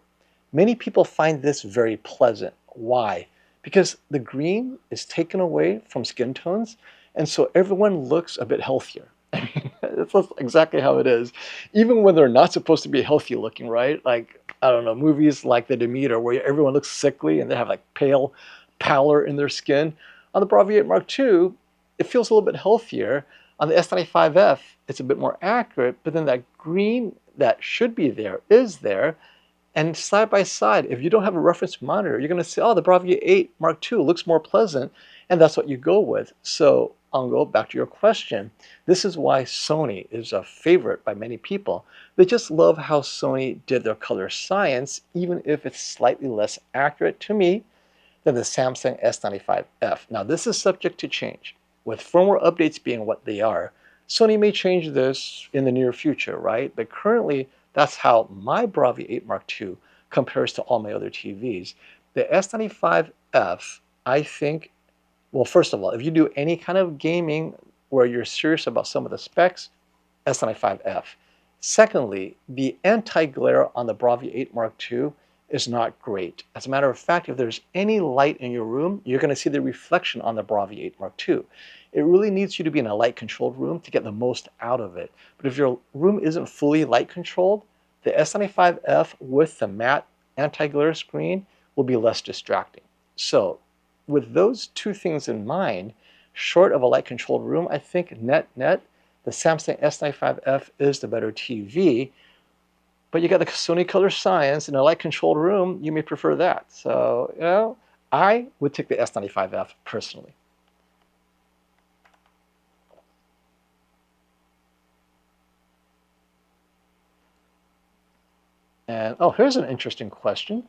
many people find this very pleasant. Why? Because the green is taken away from skin tones, and so everyone looks a bit healthier. I mean, it's just exactly how it is. Even when they're not supposed to be healthy looking, right? Like, I don't know, movies like The Demeter, where everyone looks sickly and they have like pallor in their skin. On the Bravia 8 Mark II, it feels a little bit healthier. On the S95F, it's a bit more accurate, but then that green that should be there is there. And side by side, if you don't have a reference monitor, you're going to say, oh, the Bravia 8 Mark II looks more pleasant, and that's what you go with. So I'll go back to your question. This is why Sony is a favorite by many people. They just love how Sony did their color science, even if it's slightly less accurate to me than the Samsung S95F. Now, this is subject to change. With firmware updates being what they are, Sony may change this in the near future, right? But currently, that's how my Bravia 8 Mark II compares to all my other TVs. The S95F, I think, well, first of all, if you do any kind of gaming where you're serious about some of the specs, S95F. Secondly, the anti-glare on the Bravia 8 Mark II is not great. As a matter of fact, if there's any light in your room, you're going to see the reflection on the Bravia 8 Mark II. It really needs you to be in a light-controlled room to get the most out of it. But if your room isn't fully light-controlled, the S95F with the matte anti-glare screen will be less distracting. So with those two things in mind, short of a light-controlled room, I think net-net, the Samsung S95F is the better TV. But you got the Sony color science in a light-controlled room, you may prefer that. So, you know, I would take the S95F personally. And, oh, here's an interesting question.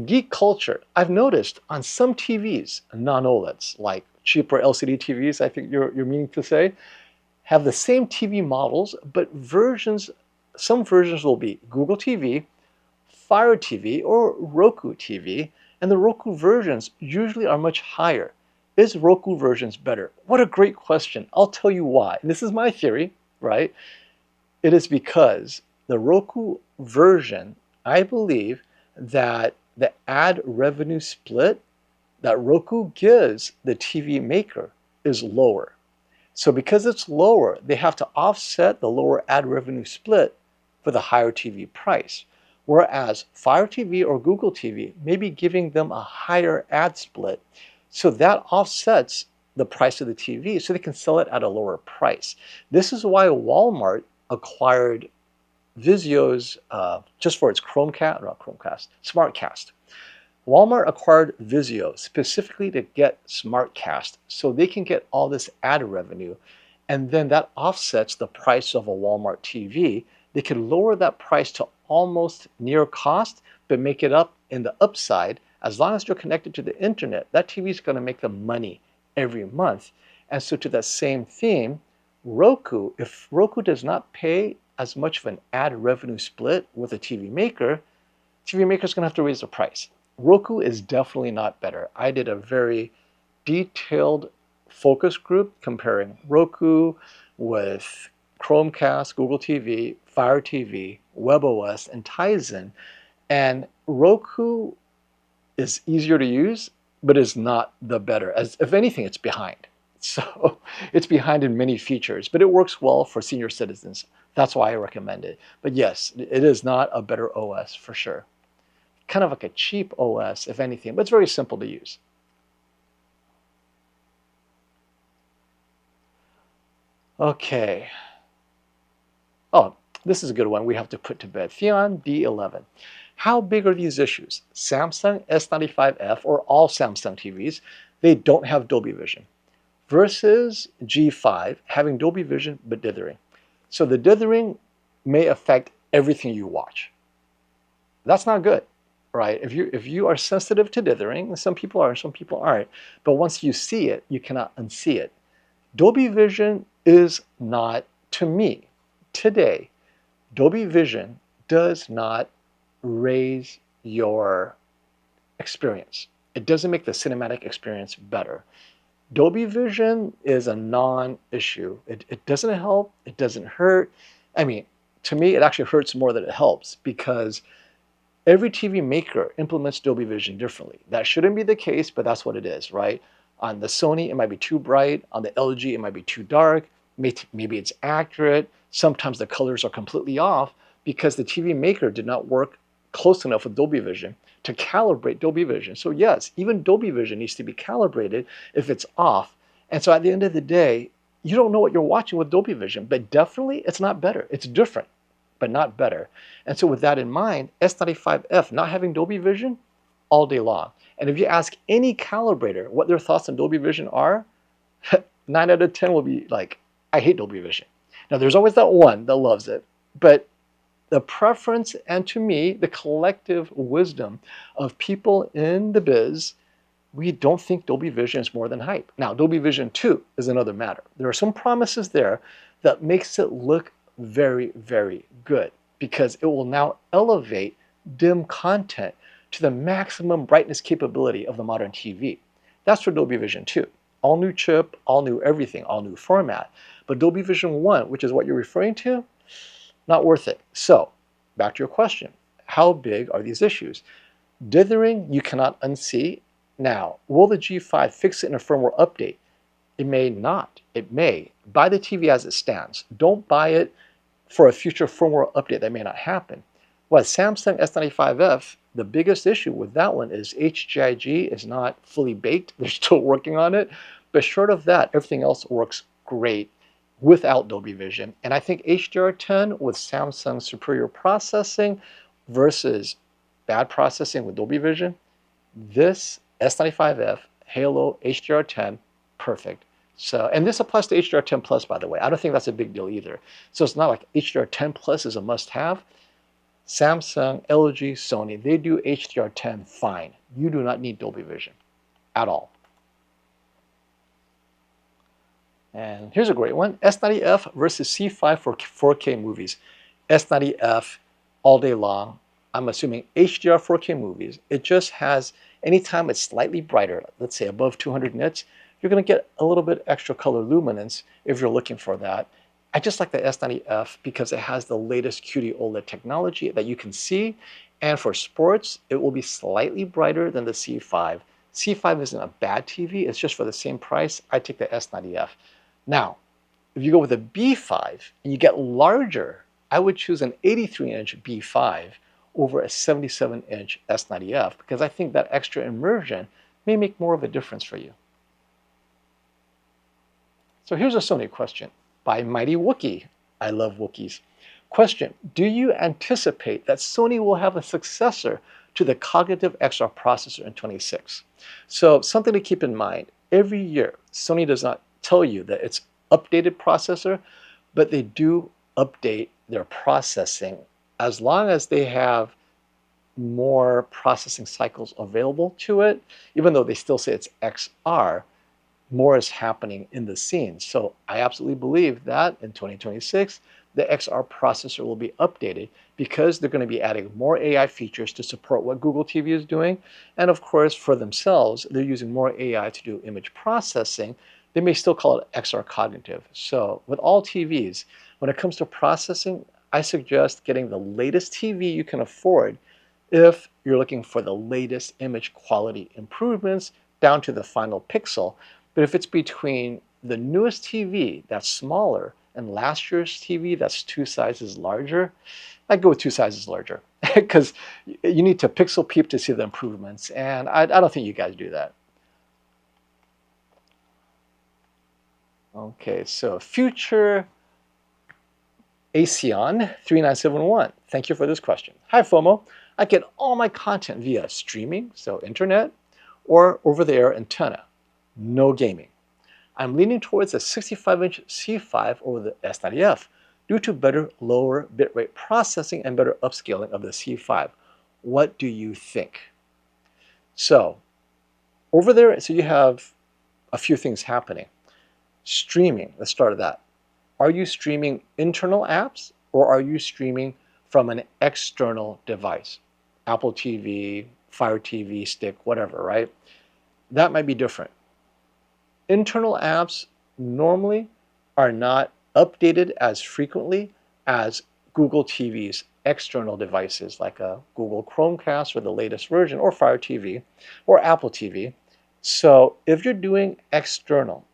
Geek culture. I've noticed on some TVs, non-OLEDs, like cheaper LCD TVs, I think you're meaning to say, have the same TV models, but some versions will be Google TV, Fire TV, or Roku TV, and the Roku versions usually are much higher. Is Roku versions better? What a great question. I'll tell you why. And this is my theory, right? It is because the Roku version, I believe that the ad revenue split that Roku gives the TV maker is lower. So because it's lower, they have to offset the lower ad revenue split for the higher TV price. Whereas Fire TV or Google TV may be giving them a higher ad split. So that offsets the price of the TV so they can sell it at a lower price. This is why Walmart acquired Vizio's, just for its SmartCast. Walmart acquired Vizio specifically to get SmartCast so they can get all this ad revenue, and then that offsets the price of a Walmart TV. They can lower that price to almost near cost, but make it up in the upside. As long as you're connected to the internet, that TV is going to make them money every month. And so to that same theme, Roku, if Roku does not pay as much of an ad revenue split with a TV maker is going to have to raise the price. Roku is definitely not better. I did a very detailed focus group comparing Roku with Chromecast, Google TV, Fire TV, WebOS, and Tizen. And Roku is easier to use, but is not the better. As if anything, it's behind. So it's behind in many features, but it works well for senior citizens. That's why I recommend it. But yes, it is not a better OS for sure. Kind of like a cheap OS, if anything, but it's very simple to use. Okay. Oh, this is a good one we have to put to bed. Theon D11. How big are these issues? Samsung S95F or all Samsung TVs, they don't have Dolby Vision. Versus G5 having Dolby Vision but dithering. So the dithering may affect everything you watch. That's not good, right? If you are sensitive to dithering, some people are and some people aren't, but once you see it, you cannot unsee it. Dolby Vision is not, to me, today, Dolby Vision does not raise your experience. It doesn't make the cinematic experience better. Dolby Vision is a non-issue. It doesn't help, it doesn't hurt. I mean, to me, it actually hurts more than it helps because every TV maker implements Dolby Vision differently. That shouldn't be the case, but that's what it is, right? On the Sony, it might be too bright. On the LG, it might be too dark. maybe it's accurate. Sometimes the colors are completely off because the TV maker did not work close enough with Dolby Vision to calibrate Dolby Vision. So yes, even Dolby Vision needs to be calibrated if it's off. And so at the end of the day, you don't know what you're watching with Dolby Vision, but definitely it's not better. It's different, but not better. And so with that in mind, S95F not having Dolby Vision all day long. And if you ask any calibrator what their thoughts on Dolby Vision are, 9 out of 10 will be like, I hate Dolby Vision. Now there's always that one that loves it, but the preference and to me, the collective wisdom of people in the biz, we don't think Dolby Vision is more than hype. Now, Dolby Vision 2 is another matter. There are some promises there that makes it look very, very good because it will now elevate dim content to the maximum brightness capability of the modern TV. That's for Dolby Vision 2. All new chip, all new everything, all new format. But Dolby Vision 1, which is what you're referring to, not worth it. So, back to your question. How big are these issues? Dithering, you cannot unsee. Now, will the G5 fix it in a firmware update? It may not. It may. Buy the TV as it stands. Don't buy it for a future firmware update that may not happen. Well, Samsung S95F, the biggest issue with that one is HGIG is not fully baked. They're still working on it. But short of that, everything else works great without Dolby Vision. And I think HDR10 with Samsung's superior processing versus bad processing with Dolby Vision, this S95F, Halo, HDR10, perfect. So, and this applies to HDR10 Plus, by the way. I don't think that's a big deal either. So it's not like HDR10 Plus is a must-have. Samsung, LG, Sony, they do HDR10 fine. You do not need Dolby Vision at all. And here's a great one, S90F versus C5 for 4K movies. S90F all day long. I'm assuming HDR 4K movies. It just has, anytime it's slightly brighter, let's say above 200 nits, you're going to get a little bit extra color luminance if you're looking for that. I just like the S90F because it has the latest QD-OLED technology that you can see. And for sports, it will be slightly brighter than the C5. C5 isn't a bad TV. It's just for the same price. I take the S90F. Now, if you go with a B5 and you get larger, I would choose an 83-inch B5 over a 77-inch S90F because I think that extra immersion may make more of a difference for you. So here's a Sony question by Mighty Wookie. I love Wookies. Question, do you anticipate that Sony will have a successor to the Cognitive XR processor in 26? So something to keep in mind, every year Sony does not tell you that it's updated processor, but they do update their processing as long as they have more processing cycles available to it. Even though they still say it's XR, more is happening in the scene. So I absolutely believe that in 2026, the XR processor will be updated because they're going to be adding more AI features to support what Google TV is doing. And of course, for themselves, they're using more AI to do image processing. They may still call it XR Cognitive. So with all TVs, when it comes to processing, I suggest getting the latest TV you can afford if you're looking for the latest image quality improvements down to the final pixel. But if it's between the newest TV that's smaller and last year's TV that's 2 sizes larger, I'd go with 2 sizes larger because you need to pixel peep to see the improvements. And I don't think you guys do that. Okay, so future Aseon 3971. Thank you for this question. Hi FOMO. I get all my content via streaming, so internet, or over-the-air antenna. No gaming. I'm leaning towards a 65-inch C5 over the S90F due to better lower bitrate processing and better upscaling of the C5. What do you think? So over there, so you have a few things happening. Streaming, let's start with that. Are you streaming internal apps or are you streaming from an external device? Apple TV, Fire TV, stick, whatever, right? That might be different. Internal apps normally are not updated as frequently as Google TV's external devices like a Google Chromecast or the latest version or Fire TV or Apple TV. So if you're doing external,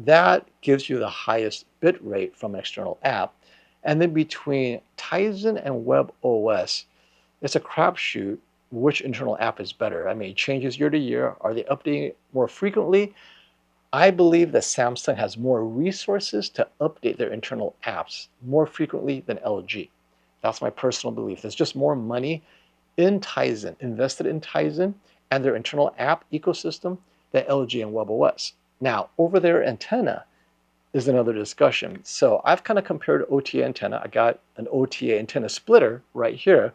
that gives you the highest bit rate from an external app. And then between Tizen and WebOS, it's a crapshoot which internal app is better. I mean, it changes year to year. Are they updating it more frequently? I believe that Samsung has more resources to update their internal apps more frequently than LG. That's my personal belief. There's just more money in Tizen, invested in Tizen and their internal app ecosystem than LG and WebOS. Now, over their antenna is another discussion. So I've kind of compared OTA antenna. I got an OTA antenna splitter right here.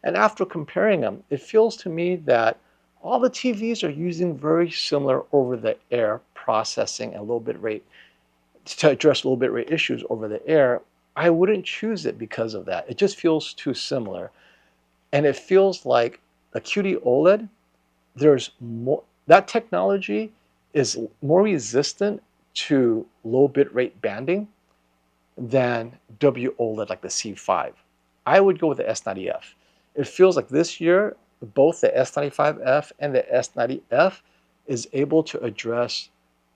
And after comparing them, it feels to me that all the TVs are using very similar over-the-air processing and low bit rate to address low bit rate issues over the air. I wouldn't choose it because of that. It just feels too similar. And it feels like a QD-OLED, there's more, that technology is more resistant to low bit rate banding than WOLED like the C5. I would go with the S90F. It feels like this year, both the S95F and the S90F is able to address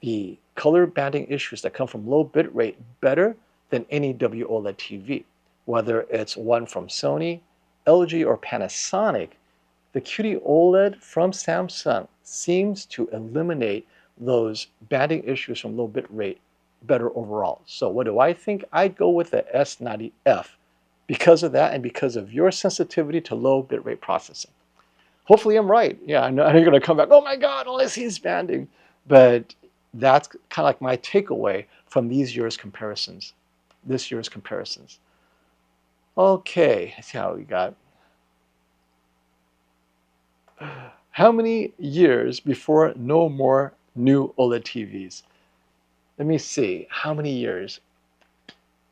the color banding issues that come from low bit rate better than any WOLED TV. Whether it's one from Sony, LG, or Panasonic, the QD-OLED from Samsung seems to eliminate those banding issues from low bit rate better overall. So what do I think? I'd go with the S90F because of that and because of your sensitivity to low bit rate processing. Hopefully I'm right. Yeah, I know you're going to come back, oh my God, all I see is banding. But that's kind of like my takeaway from this year's comparisons. Okay, let's see how we got. How many years before no more new OLED TVs? Let me see, how many years?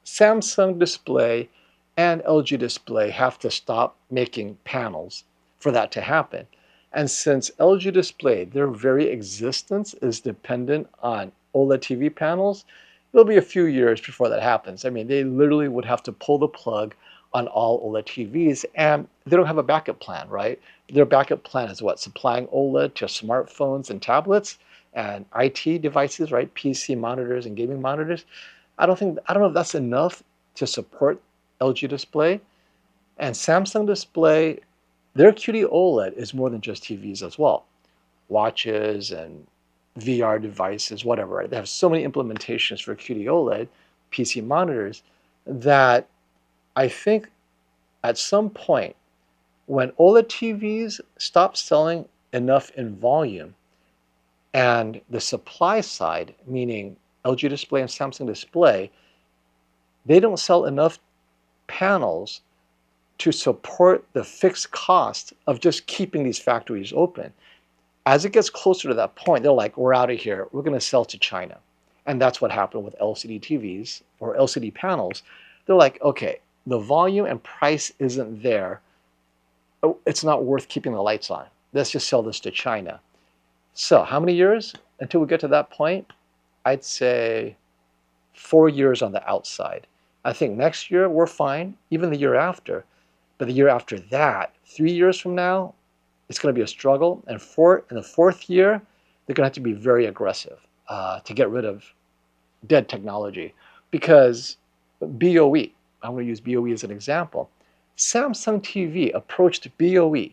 Samsung Display and LG Display have to stop making panels for that to happen. And since LG Display, their very existence is dependent on OLED TV panels, it'll be a few years before that happens. I mean, they literally would have to pull the plug on all OLED TVs, and they don't have a backup plan, right? Their backup plan is what? Supplying OLED to smartphones and tablets and IT devices, right? PC monitors and gaming monitors. I don't know if that's enough to support LG Display. And Samsung Display, their QD-OLED is more than just TVs as well. Watches and VR devices, whatever, right? They have so many implementations for QD-OLED, PC monitors, that I think at some point when OLED TVs stop selling enough in volume and the supply side, meaning LG Display and Samsung Display, they don't sell enough panels to support the fixed cost of just keeping these factories open. As it gets closer to that point, they're like, we're out of here. We're going to sell to China. And that's what happened with LCD TVs or LCD panels. They're like, okay, the volume and price isn't there. It's not worth keeping the lights on. Let's just sell this to China. So how many years until we get to that point? I'd say 4 years on the outside. I think next year we're fine, even the year after. But the year after that, 3 years from now, it's going to be a struggle. And in the fourth year, they're going to have to be very aggressive to get rid of dead technology. Because BOE, I'm going to use BOE as an example. Samsung TV approached BOE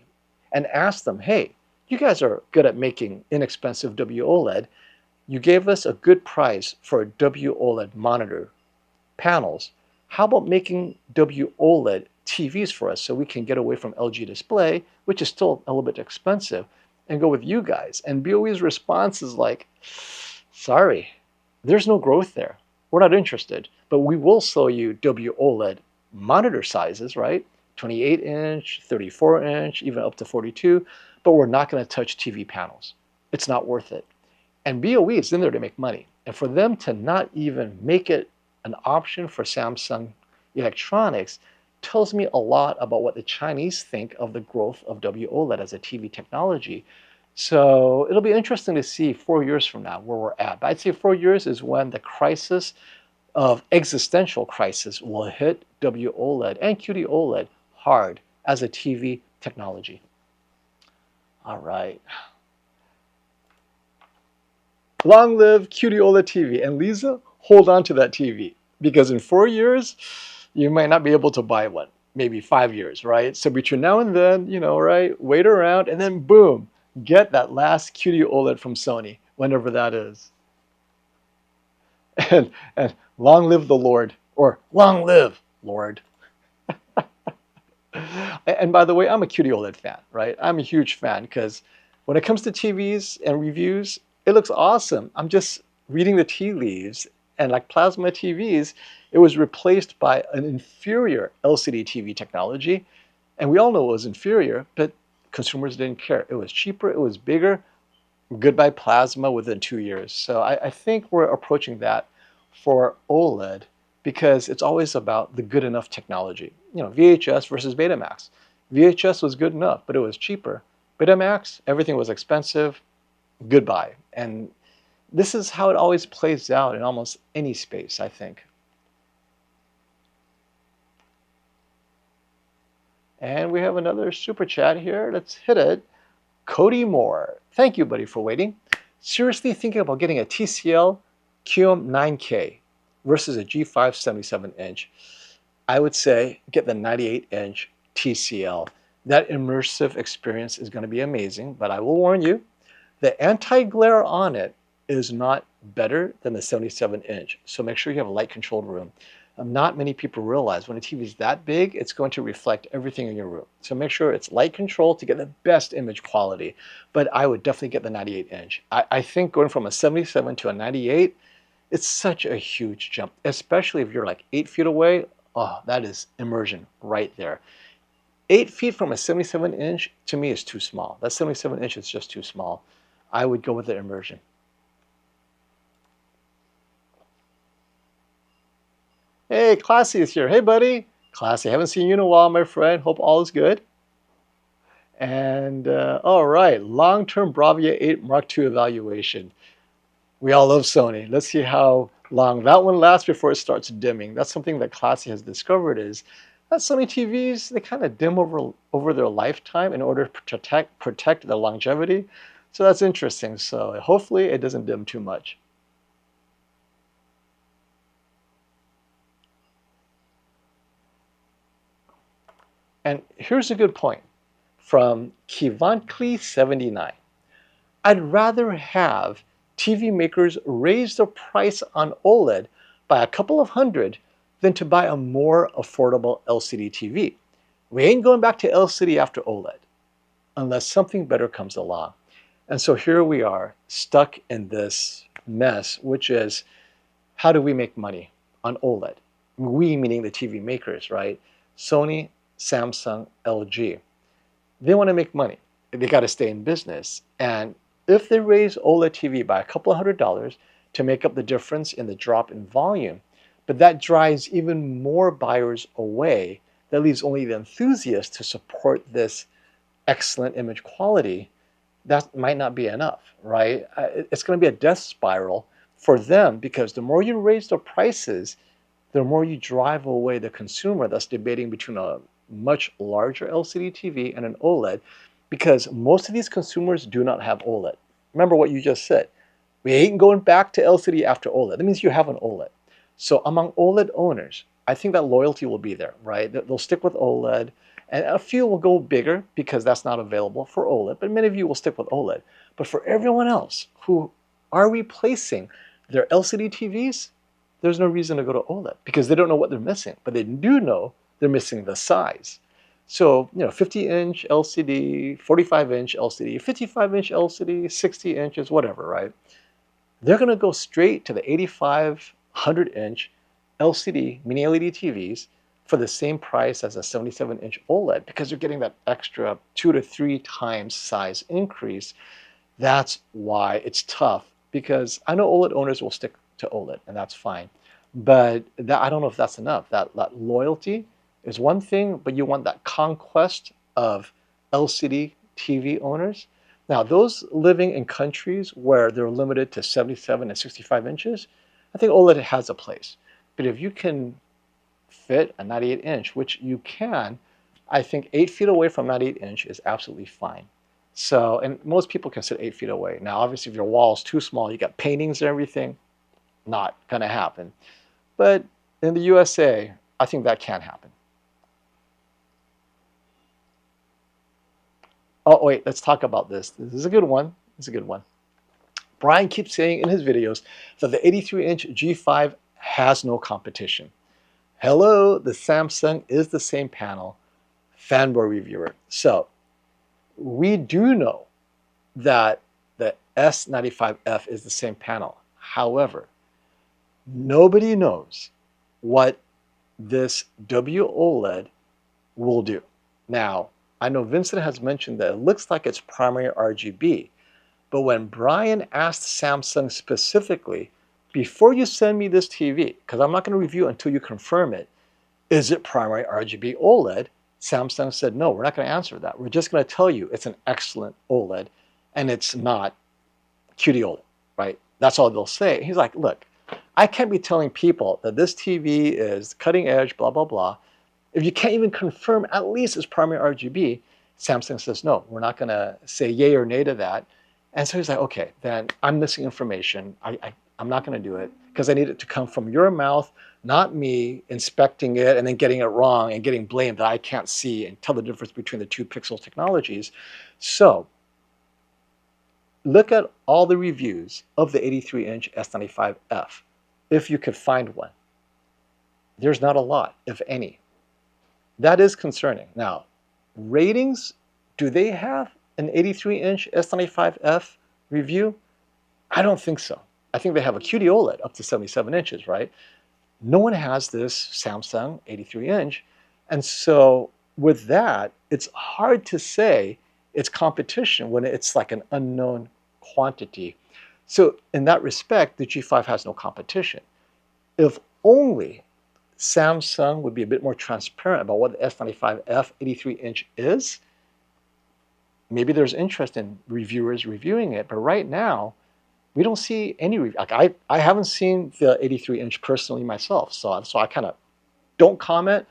and asked them, hey, you guys are good at making inexpensive WOLED. You gave us a good price for a WOLED monitor panels. How about making WOLED TVs for us so we can get away from LG Display, which is still a little bit expensive, and go with you guys? And BOE's response is like, sorry, there's no growth there. We're not interested, but we will sell you WOLED monitor sizes, right? 28-inch, 34-inch, even up to 42, but we're not going to touch TV panels. It's not worth it. And BOE is in there to make money. And for them to not even make it an option for Samsung Electronics tells me a lot about what the Chinese think of the growth of WOLED as a TV technology. So it'll be interesting to see 4 years from now where we're at. But I'd say 4 years is when the crisis of existential crisis will hit WOLED and QD-OLED hard as a TV technology. All right. Long live QD-OLED TV. And Lisa, hold on to that TV. because in 4 years, you might not be able to buy one, maybe 5 years, right? So between now and then, right, wait around and then boom, get that last QD-OLED from Sony, whenever that is. And long live the Lord, or long live Lord. And by the way, I'm a QD-OLED fan, right? I'm a huge fan because when it comes to TVs and reviews, it looks awesome. I'm just reading the tea leaves, and like plasma TVs, it was replaced by an inferior LCD TV technology. And we all know it was inferior, but consumers didn't care. It was cheaper, it was bigger, goodbye plasma within 2 years. So I think we're approaching that for OLED because it's always about the good enough technology. VHS versus Betamax. VHS was good enough, but it was cheaper. Betamax, everything was expensive, goodbye. And this is how it always plays out in almost any space, I think. And we have another super chat here. Let's hit it. Cody Moore. Thank you, buddy, for waiting. Seriously thinking about getting a TCL QM8K versus a G5 77-inch. I would say get the 98-inch TCL. That immersive experience is going to be amazing, but I will warn you, the anti-glare on it is not better than the 77-inch. So make sure you have a light-controlled room. Not many people realize when a TV is that big, it's going to reflect everything in your room. So make sure it's light controlled to get the best image quality. But I would definitely get the 98-inch. I think going from a 77 to a 98, it's such a huge jump, especially if you're like 8 feet away. Oh, that is immersion right there. 8 feet from a 77-inch, to me, is too small. That 77-inch is just too small. I would go with the immersion. Hey, Classy is here. Hey, buddy. Classy, haven't seen you in a while, my friend. Hope all is good. And all right, long-term Bravia 8 Mark II evaluation. We all love Sony. Let's see how long that one lasts before it starts dimming. That's something that Classy has discovered is that Sony TVs, they kind of dim over their lifetime in order to protect the longevity. So that's interesting. So hopefully it doesn't dim too much. And here's a good point from Kivankli79. I'd rather have TV makers raise the price on OLED by a couple of hundred than to buy a more affordable LCD TV. We ain't going back to LCD after OLED unless something better comes along. And so here we are stuck in this mess, which is how do we make money on OLED? We meaning the TV makers, right? Sony, Samsung, LG. They want to make money. They got to stay in business. And if they raise OLED TV by a couple of $100s to make up the difference in the drop in volume, but that drives even more buyers away, that leaves only the enthusiasts to support this excellent image quality, that might not be enough, right? It's going to be a death spiral for them because the more you raise the prices, the more you drive away the consumer that's debating between a much larger LCD TV and an OLED, because most of these consumers do not have OLED. Remember what you just said. We ain't going back to LCD after OLED. That means you have an OLED. So among OLED owners, I think that loyalty will be there, right? They'll stick with OLED, and a few will go bigger because that's not available for OLED, but many of you will stick with OLED. But for everyone else who are replacing their LCD TVs, there's no reason to go to OLED because they don't know what they're missing, but they do know they're missing the size. So, 50-inch LCD, 45-inch LCD, 55-inch LCD, 60 inches, whatever, right? They're going to go straight to the 85, 100-inch LCD mini-LED TVs for the same price as a 77-inch OLED because they're getting that extra 2 to 3 times size increase. That's why it's tough, because I know OLED owners will stick to OLED, and that's fine. But I don't know if that's enough. That loyalty is one thing, but you want that conquest of LCD TV owners. Now, those living in countries where they're limited to 77 and 65 inches, I think OLED has a place. But if you can fit a 98-inch, which you can, I think 8 feet away from 98-inch is absolutely fine. So, and most people can sit 8 feet away. Now, obviously, if your wall is too small, you got paintings and everything, not going to happen. But in the USA, I think that can happen. Oh, wait, let's talk about this. This is a good one. This is a good one. Brian keeps saying in his videos that the 83-inch G5 has no competition. Hello, the Samsung is the same panel. Fanboy reviewer. So we do know that the S95F is the same panel. However, nobody knows what this WOLED will do. Now, I know Vincent has mentioned that it looks like it's primary RGB, but when Brian asked Samsung specifically, before you send me this TV, because I'm not going to review it until you confirm it, is it primary RGB OLED? Samsung said, no, we're not going to answer that. We're just going to tell you it's an excellent OLED and it's not QD-OLED, right? That's all they'll say. He's like, look, I can't be telling people that this TV is cutting edge, blah, blah, blah. If you can't even confirm at least it's primary RGB, Samsung says, no, we're not going to say yay or nay to that. And so he's like, okay, then I'm missing information. I'm not going to do it because I need it to come from your mouth, not me inspecting it and then getting it wrong and getting blamed that I can't see and tell the difference between the two pixel technologies. So look at all the reviews of the 83-inch S95F, if you could find one. There's not a lot, if any. That is concerning. Now, ratings, do they have an 83-inch S95F review? I don't think so. I think they have a QD-OLED up to 77 inches, right? No one has this Samsung 83-inch. And so with that, it's hard to say it's competition when it's like an unknown quantity. So in that respect, the G5 has no competition. If only Samsung would be a bit more transparent about what the S95F 83-inch is, maybe there's interest in reviewers reviewing it. But right now, we don't see any review. Like I haven't seen the 83-inch personally myself, so I kind of don't comment.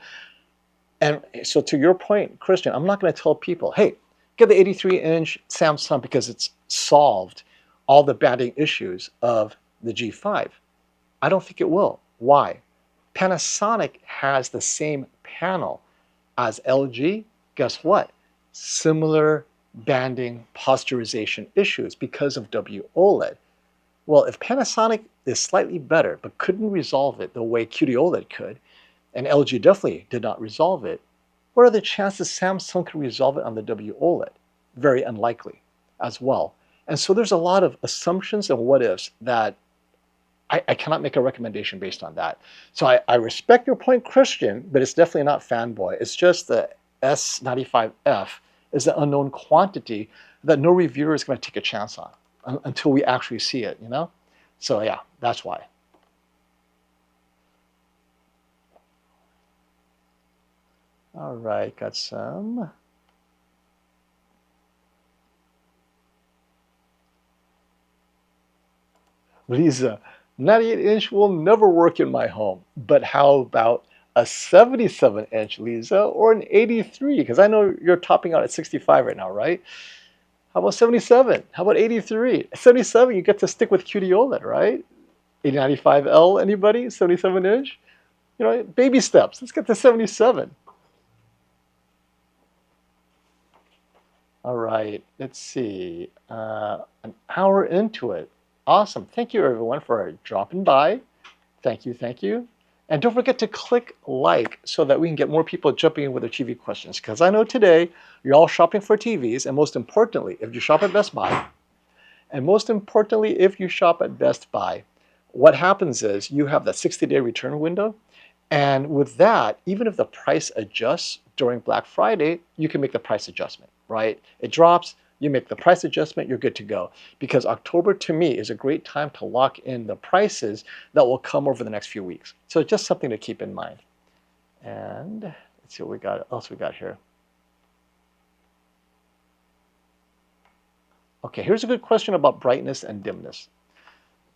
And so to your point, Christian, I'm not going to tell people, hey, get the 83-inch Samsung because it's solved all the banding issues of the G5. I don't think it will. Why? Panasonic has the same panel as LG. Guess what? Similar banding posturization issues because of WOLED. Well, if Panasonic is slightly better but couldn't resolve it the way QD-OLED could, and LG definitely did not resolve it, what are the chances Samsung could resolve it on the WOLED? Very unlikely as well. And so there's a lot of assumptions and what-ifs that I cannot make a recommendation based on that. So I respect your point, Christian, but it's definitely not fanboy. It's just the S95F is an unknown quantity that no reviewer is going to take a chance on until we actually see it, you know? So yeah, that's why. All right, got some. Lisa, 98-inch will never work in my home, but how about a 77-inch, Lisa, or an 83? Because I know you're topping out at 65 right now, right? How about 77? How about 83? 77, you get to stick with QD-OLED, right? 8095L, anybody? 77-inch? You know, baby steps. Let's get to 77. All right, let's see. An hour into it. Awesome. Thank you, everyone, for dropping by. Thank you, thank you. And don't forget to click like so that we can get more people jumping in with their TV questions. Because I know today you're all shopping for TVs, and most importantly, if you shop at Best Buy, what happens is you have that 60-day return window. And with that, even if the price adjusts during Black Friday, you can make the price adjustment, right? It drops, you make the price adjustment, you're good to go. Because October, to me, is a great time to lock in the prices that will come over the next few weeks. So just something to keep in mind. And let's see what else we got here. Okay, here's a good question about brightness and dimness.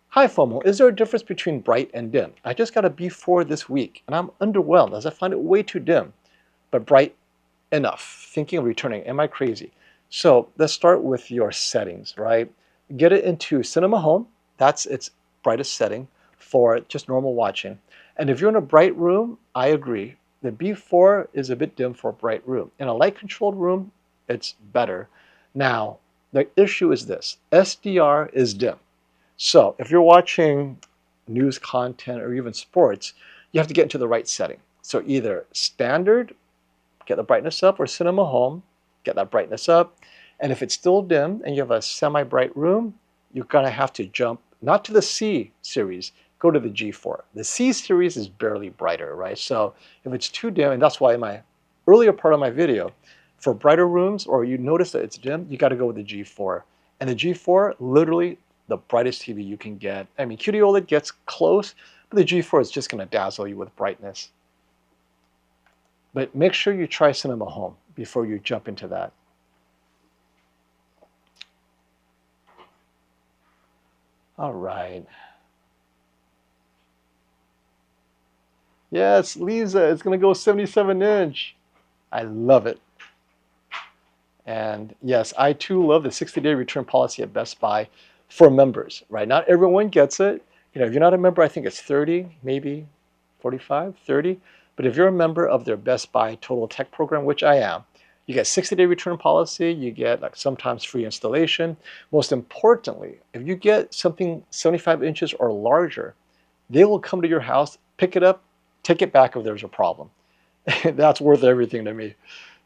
Hi FOMO, is there a difference between bright and dim? I just got a B4 this week, and I'm underwhelmed as I find it way too dim, but bright enough. Thinking of returning, am I crazy? So let's start with your settings, right? Get it into Cinema Home. That's its brightest setting. for just normal watching. And if you're in a bright room, I agree. The B4 is a bit dim for a bright room. In a light-controlled room, it's better. Now, the issue is this. SDR is dim. So if you're watching news content or even sports, you have to get into the right setting. So either standard, get the brightness up, or cinema home, get that brightness up. And if it's still dim and you have a semi-bright room, you're going to have to jump, not to the C series, go to the G4. The C series is barely brighter, right? So if it's too dim, and that's why in my earlier part of my video, for brighter rooms, or you notice that it's dim, you got to go with the G4. And the G4, literally the brightest TV you can get. I mean, QD-OLED gets close, but the G4 is just going to dazzle you with brightness. But make sure you try Cinema Home before you jump into that. All right. Yes, Lisa, it's going to go 77-inch. I love it. And yes, I too love the 60-day return policy at Best Buy for members, right? Not everyone gets it. You know, if you're not a member, I think it's 30, maybe 45, 30. But if you're a member of their Best Buy Total Tech program, which I am, you get 60-day return policy, you get like sometimes free installation. Most importantly, if you get something 75 inches or larger, they will come to your house, pick it up, take it back if there's a problem. That's worth everything to me.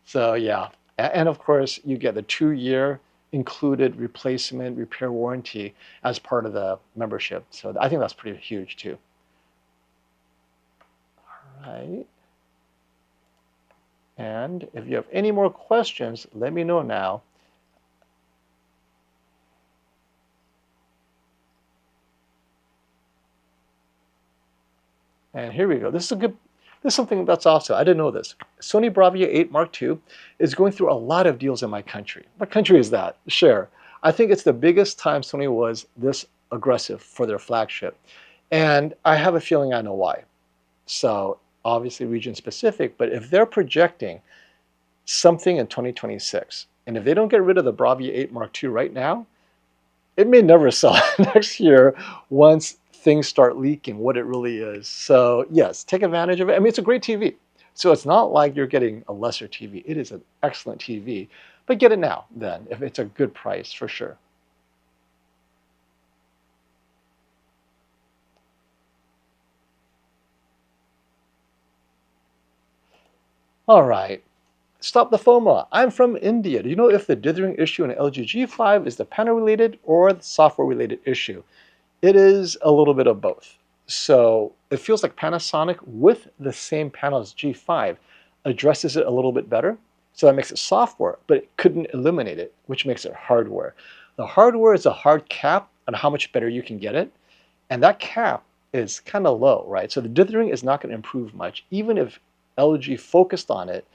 So yeah, and of course you get the 2-year included replacement repair warranty as part of the membership. So I think that's pretty huge too. All right. And if you have any more questions, let me know now. And here we go. This is something that's awesome. I didn't know this. Sony Bravia 8 Mark II is going through a lot of deals in my country. What country is that? Share. I think it's the biggest time Sony was this aggressive for their flagship. And I have a feeling I know why. So obviously region specific, but if they're projecting something in 2026, and if they don't get rid of the Bravia 8 Mark II right now, it may never sell next year once things start leaking what it really is. So yes, take advantage of it. I mean, it's a great TV. So it's not like you're getting a lesser TV. It is an excellent TV, but get it now then, if it's a good price for sure. All right, stop the FOMO. I'm from India. Do you know if the dithering issue in LG G5 is the panel related or the software related issue? It is a little bit of both. So it feels like Panasonic with the same panel as G5 addresses it a little bit better. So that makes it software, but it couldn't eliminate it, which makes it hardware. The hardware is a hard cap on how much better you can get it. And that cap is kind of low, right? So the dithering is not going to improve much. Even if LG focused on it,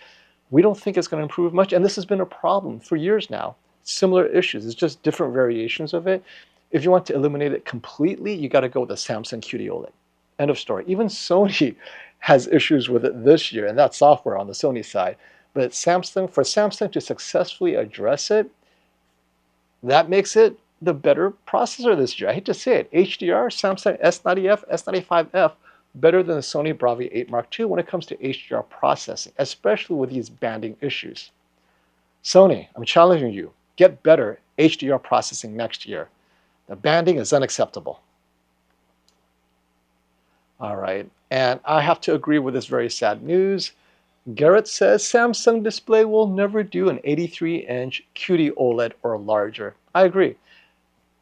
we don't think it's going to improve much. And this has been a problem for years now. Similar issues. It's just different variations of it. If you want to eliminate it completely, you got to go with the Samsung QD-OLED. End of story. Even Sony has issues with it this year, and that's software on the Sony side. But for Samsung to successfully address it, that makes it the better processor this year. I hate to say it. HDR, Samsung S90F, S95F, better than the Sony Bravia 8 Mark II when it comes to HDR processing, especially with these banding issues. Sony, I'm challenging you. Get better HDR processing next year. The banding is unacceptable. All right, and I have to agree with this very sad news. Garrett says Samsung display will never do an 83-inch QD-OLED or larger. I agree.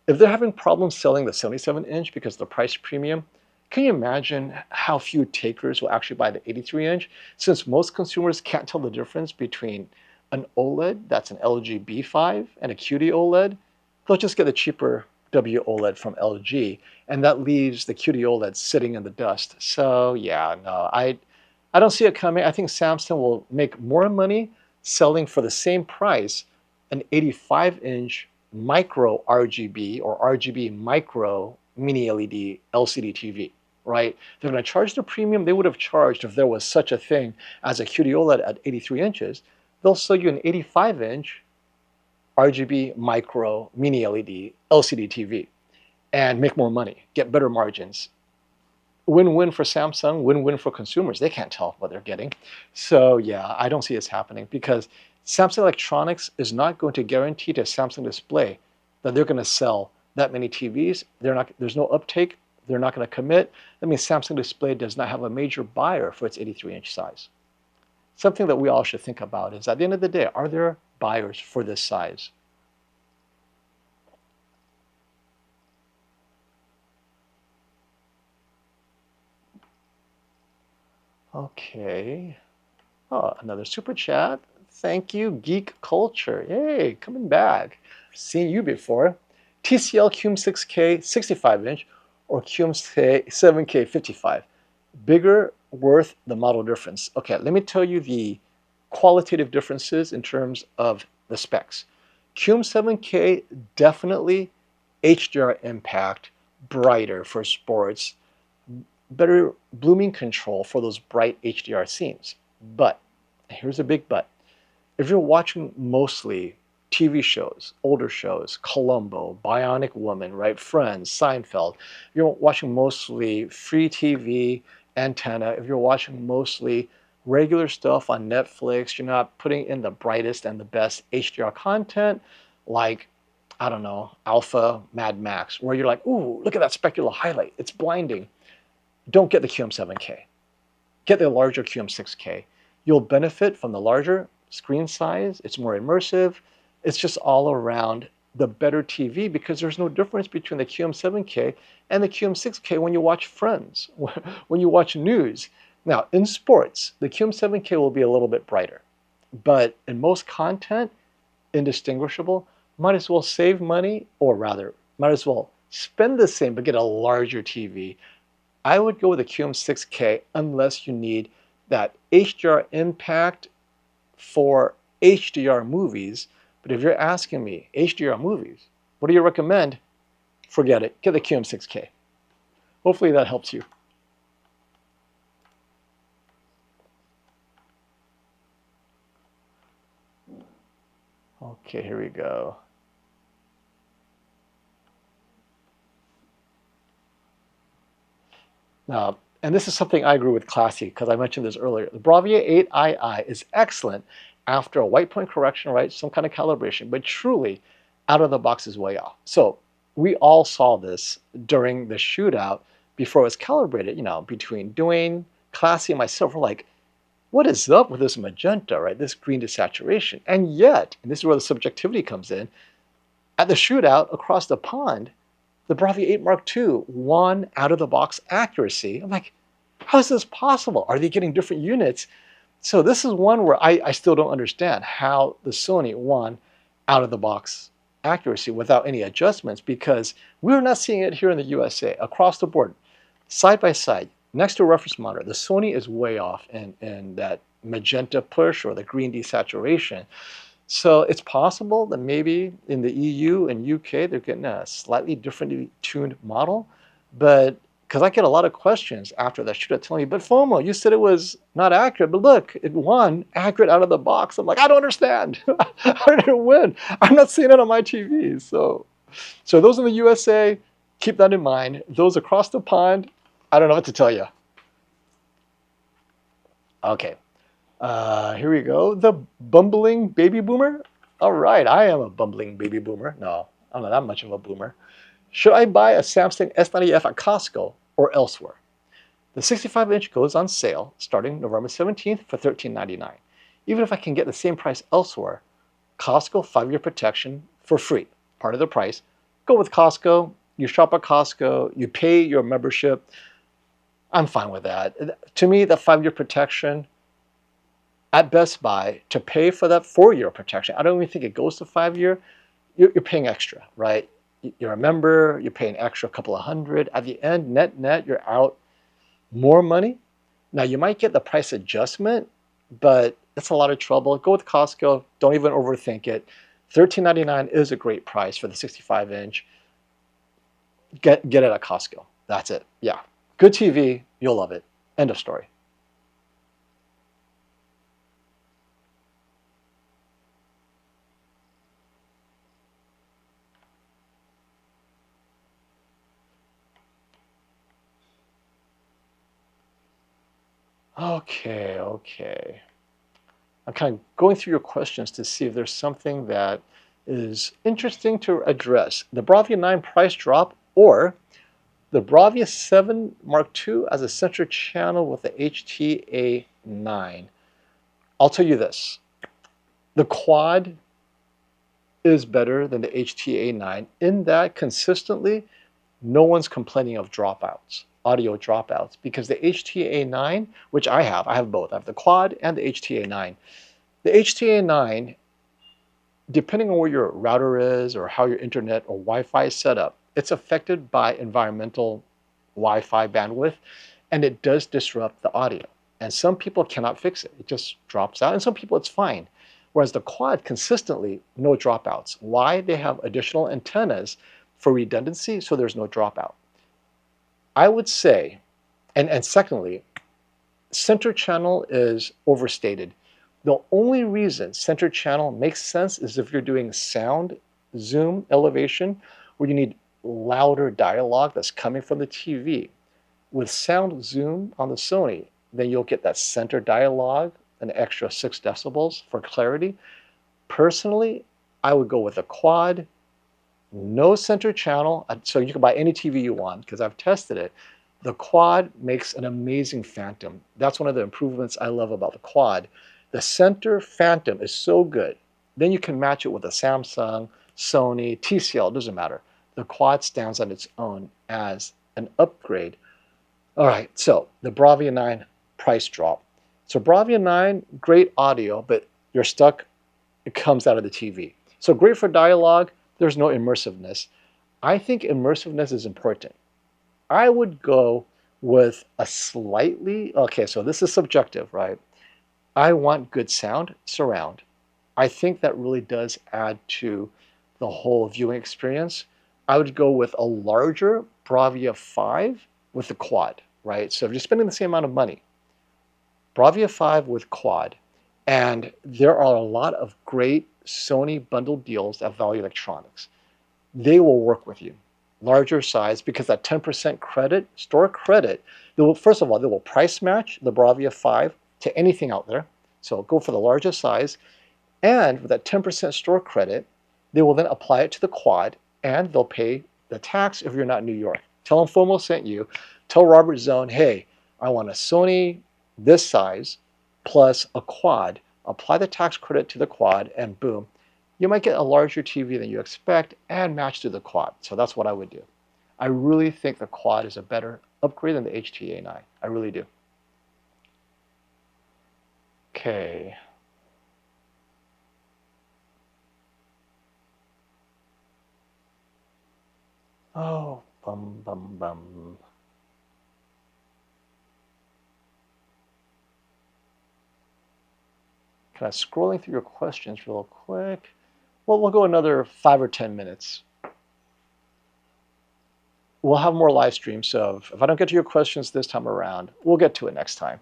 If they're having problems selling the 77-inch because of the price premium, can you imagine how few takers will actually buy the 83-inch? Since most consumers can't tell the difference between an OLED, that's an LG B5, and a QD-OLED, they'll just get the cheaper WOLED from LG, and that leaves the QD-OLED sitting in the dust. So yeah, no, I don't see it coming. I think Samsung will make more money selling for the same price an 85-inch micro RGB or RGB micro mini-LED LCD TV, right? They're going to charge the premium they would have charged if there was such a thing as a QD-OLED at 83 inches. They'll sell you an 85-inch RGB micro mini LED LCD TV and make more money, get better margins. win-win for Samsung, win-win for consumers. They can't tell what they're getting. So yeah, I don't see this happening because Samsung Electronics is not going to guarantee to Samsung Display that they're going to sell that many TVs. There's no uptake. They're not going to commit. That means Samsung Display does not have a major buyer for its 83-inch size. Something that we all should think about is at the end of the day, are there buyers for this size? Okay. Oh, another super chat. Thank you, Geek Culture. Yay, coming back. Seen you before. TCL QM6K 65-inch or QM7K 55. Bigger, worth the model difference. Okay, let me tell you the qualitative differences in terms of the specs. QM7K definitely HDR impact, brighter for sports, better blooming control for those bright HDR scenes. But, here's a big but, if you're watching mostly TV shows, older shows, Columbo, Bionic Woman, right, Friends, Seinfeld, if you're watching mostly free TV, Antenna, if you're watching mostly regular stuff on Netflix, you're not putting in the brightest and the best HDR content, like, I don't know, Alpha, Mad Max, where you're like, ooh, look at that specular highlight, it's blinding. Don't get the QM7K. Get the larger QM6K. You'll benefit from the larger screen size. It's more immersive. It's just all around the better TV because there's no difference between the QM7K and the QM6K when you watch Friends, when you watch news. Now, in sports, the QM7K will be a little bit brighter, but in most content, indistinguishable. Might as well save money, or rather, might as well spend the same but get a larger TV. I would go with the QM6K unless you need that HDR impact for HDR movies. But if you're asking me, HDR movies, what do you recommend? Forget it. Get the QM6K. Hopefully that helps you. Okay, here we go. Now, and this is something I agree with Classy because I mentioned this earlier. The Bravia 8II is excellent after a white point correction, right? Some kind of calibration, but truly out of the box is way off. So we all saw this during the shootout before it was calibrated, you know, between Dwayne, Classy, and myself. We're like, what is up with this magenta, right? This green desaturation. And yet, and this is where the subjectivity comes in, at the shootout across the pond, the Bravia 8 Mark II won out-of-the-box accuracy. I'm like, how is this possible? Are they getting different units? So this is one where I still don't understand how the Sony won out-of-the-box accuracy without any adjustments because we're not seeing it here in the USA. Across the board, side by side, next to a reference monitor, the Sony is way off in that magenta push or the green desaturation. So it's possible that maybe in the EU and UK, they're getting a slightly differently tuned model. But because I get a lot of questions after that shootout telling me, but FOMO, you said it was not accurate, but look, it won accurate out of the box. I'm like, I don't understand. How did it win? I'm not seeing it on my TV. So those in the USA, keep that in mind. Those across the pond, I don't know what to tell you. Okay. Here we go. The bumbling baby boomer. All right, I am a bumbling baby boomer. No, I'm not that much of a boomer. Should I buy a Samsung S90F at Costco or elsewhere? The 65-inch goes on sale starting November 17th for $13.99. Even if I can get the same price elsewhere, Costco 5-year protection for free, part of the price. Go with Costco. You shop at Costco. You pay your membership. I'm fine with that. To me, the 5-year protection at Best Buy, to pay for that 4-year protection, I don't even think it goes to 5-year. You're paying extra, right? You're a member, you're paying extra a couple of hundred. At the end, net, you're out more money. Now, you might get the price adjustment, but it's a lot of trouble. Go with Costco. Don't even overthink it. $13.99 is a great price for the 65-inch. Get it at Costco. That's it. Yeah. Good TV. You'll love it. End of story. Okay. I'm kind of going through your questions to see if there's something that is interesting to address. The Bravia 9 price drop or the Bravia 7 Mark II as a center channel with the HTA9. I'll tell you this. The quad is better than the HTA9 in that consistently no one's complaining of dropouts, audio dropouts, because the HTA9, which I have both. I have the quad and the HTA9. The HTA9, depending on where your router is or how your internet or Wi-Fi is set up, it's affected by environmental Wi-Fi bandwidth, and it does disrupt the audio. And some people cannot fix it. It just drops out, and some people it's fine. Whereas the quad consistently, no dropouts. Why? They have additional antennas for redundancy, so there's no dropout. I would say, and secondly, center channel is overstated. The only reason center channel makes sense is if you're doing sound zoom elevation, where you need louder dialogue that's coming from the TV. With sound zoom on the Sony, then you'll get that center dialogue, an extra 6 decibels for clarity. Personally, I would go with a quad, no center channel, so you can buy any TV you want because I've tested it. The quad makes an amazing phantom. That's one of the improvements I love about the quad. The center phantom is so good. Then you can match it with a Samsung, Sony, TCL, doesn't matter. The quad stands on its own as an upgrade. All right, so the Bravia 9 price drop. So Bravia 9, great audio, but you're stuck, it comes out of the TV. So great for dialogue, there's no immersiveness. I think immersiveness is important. I would go with a slightly, okay, so this is subjective, right? I want good sound, surround. I think that really does add to the whole viewing experience. I would go with a larger Bravia 5 with the quad, right? So if you're spending the same amount of money, Bravia 5 with quad, and there are a lot of great Sony bundled deals at Value Electronics. They will work with you. Larger size, because that 10% credit, store credit, they will, first of all, they will price match the Bravia 5 to anything out there. So go for the largest size. And with that 10% store credit, they will then apply it to the quad, and they'll pay the tax if you're not in New York. Tell them FOMO sent you. Tell Robert Zone, hey, I want a Sony this size plus a quad. Apply the tax credit to the quad, and boom. You might get a larger TV than you expect and match to the quad. So that's what I would do. I really think the quad is a better upgrade than the HTA9. I really do. Okay. Oh, bum. Kind of scrolling through your questions real quick. Well, we'll go another 5 or 10 minutes. We'll have more live streams, so if I don't get to your questions this time around, we'll get to it next time.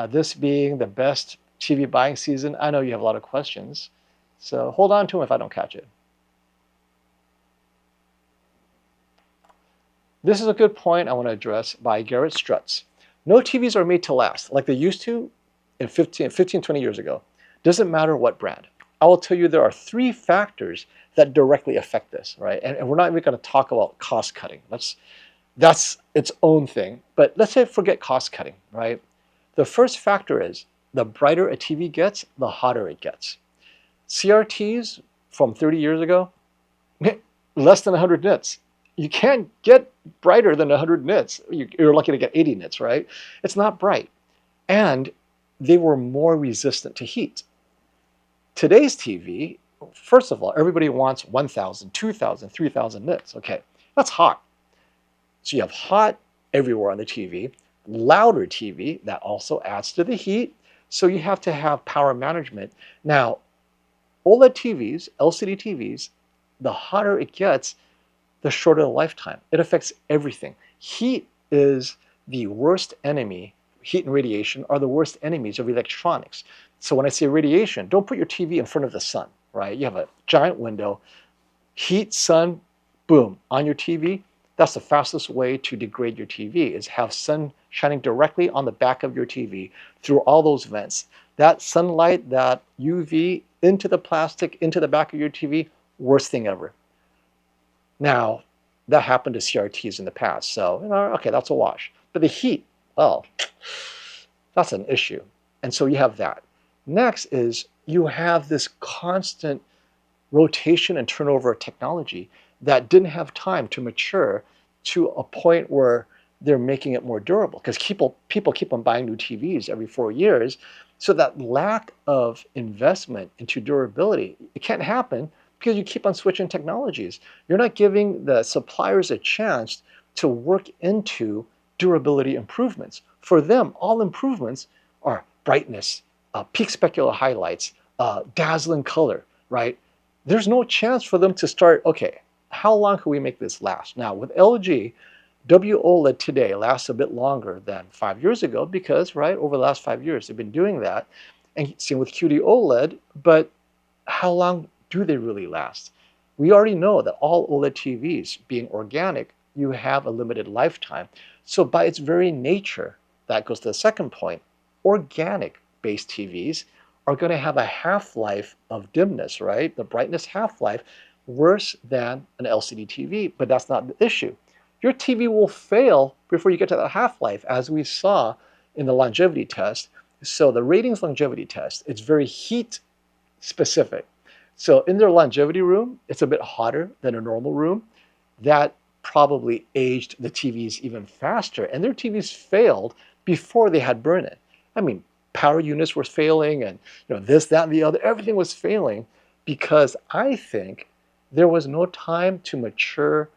This being the best TV buying season, I know you have a lot of questions, so hold on to them if I don't catch it. This is a good point I want to address by Garrett Strutz. No TVs are made to last like they used to in 15, 20 years ago. Doesn't matter what brand. I will tell you there are 3 factors that directly affect this, right? And we're not even going to talk about cost cutting. That's its own thing. But let's say forget cost cutting, right? The first factor is the brighter a TV gets, the hotter it gets. CRTs from 30 years ago, less than 100 nits. You can't get brighter than 100 nits. You're lucky to get 80 nits, right? It's not bright. And they were more resistant to heat. Today's TV, first of all, everybody wants 1,000, 2,000, 3,000 nits. Okay, that's hot. So you have hot everywhere on the TV, louder TV, that also adds to the heat. So you have to have power management. Now, OLED TVs, LCD TVs, the hotter it gets, the shorter the lifetime. It affects everything. Heat is the worst enemy. Heat and radiation are the worst enemies of electronics. So when I say radiation, don't put your TV in front of the sun, right? You have a giant window, heat, sun, boom, on your TV. That's the fastest way to degrade your TV, is have sun shining directly on the back of your TV through all those vents. That sunlight, that UV into the plastic, into the back of your TV, worst thing ever. Now, that happened to CRTs in the past, so, okay, that's a wash. But the heat, oh, that's an issue. And so you have that. Next is you have this constant rotation and turnover of technology that didn't have time to mature to a point where they're making it more durable, because people keep on buying new TVs every 4 years. So that lack of investment into durability, it can't happen because you keep on switching technologies. You're not giving the suppliers a chance to work into durability improvements. For them, all improvements are brightness, peak specular highlights, dazzling color, right? There's no chance for them to start, okay, how long can we make this last? Now, with LG, WOLED today lasts a bit longer than 5 years ago because, right, over the last 5 years, they've been doing that. And same with QD-OLED, but how long do they really last? We already know that all OLED TVs, being organic, you have a limited lifetime. So by its very nature, that goes to the second point, organic-based TVs are going to have a half-life of dimness, right? The brightness half-life worse than an LCD TV, but that's not the issue. Your TV will fail before you get to that half-life, as we saw in the longevity test. So the ratings longevity test, it's very heat specific. So in their longevity room, it's a bit hotter than a normal room. That probably aged the TVs even faster, and their TVs failed before they had burn-in. I mean, power units were failing, and this, that, and the other, everything was failing because I think there was no time to mature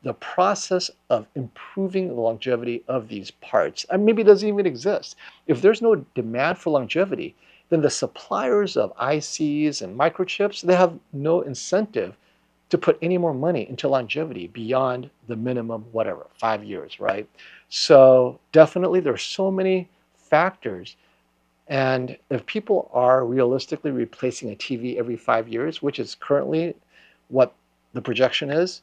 the process of improving the longevity of these parts. And maybe it doesn't even exist. If there's no demand for longevity, then the suppliers of ICs and microchips, they have no incentive to put any more money into longevity beyond the minimum, whatever, 5 years, right? So definitely there's so many factors. And if people are realistically replacing a TV every 5 years, which is currently what the projection is,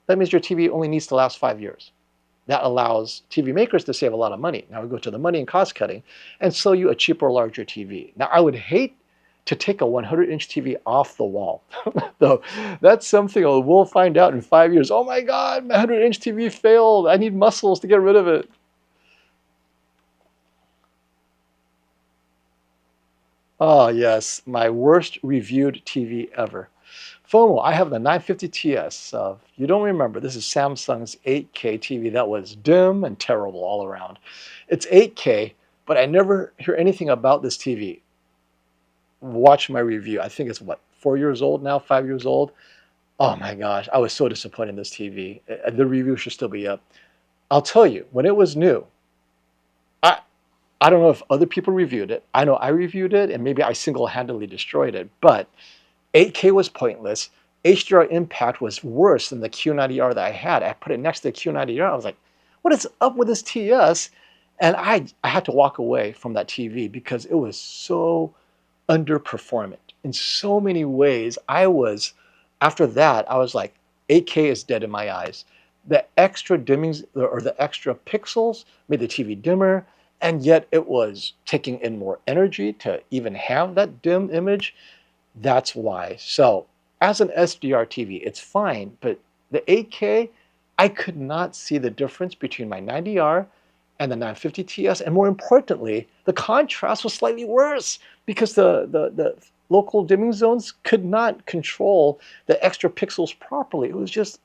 that means your TV only needs to last 5 years. That allows TV makers to save a lot of money. Now we go to the money and cost cutting and sell you a cheaper, larger TV. Now I would hate to take a 100-inch TV off the wall. Though that's something we'll find out in 5 years. Oh my God, my 100-inch TV failed. I need muscles to get rid of it. Oh yes, my worst reviewed TV ever. FOMO, I have the 950 TS. You don't remember, this is Samsung's 8K TV that was dim and terrible all around. It's 8K, but I never hear anything about this TV. Watch my review. I think it's, what, 4 years old now, 5 years old? Oh my gosh, I was so disappointed in this TV. The review should still be up. I'll tell you, when it was new, I don't know if other people reviewed it. I know I reviewed it, and maybe I single-handedly destroyed it, but 8K was pointless. HDR impact was worse than the Q90R that I had. I put it next to the Q90R. I was like, what is up with this TS? And I had to walk away from that TV because it was so underperformant. In so many ways, after that, I was like, 8K is dead in my eyes. The extra dimmings, or the extra pixels, made the TV dimmer, and yet it was taking in more energy to even have that dim image. That's why. So as an SDR TV, it's fine, but the 8K, I could not see the difference between my 90R and the 950 TS. And more importantly, the contrast was slightly worse because the local dimming zones could not control the extra pixels properly. It was just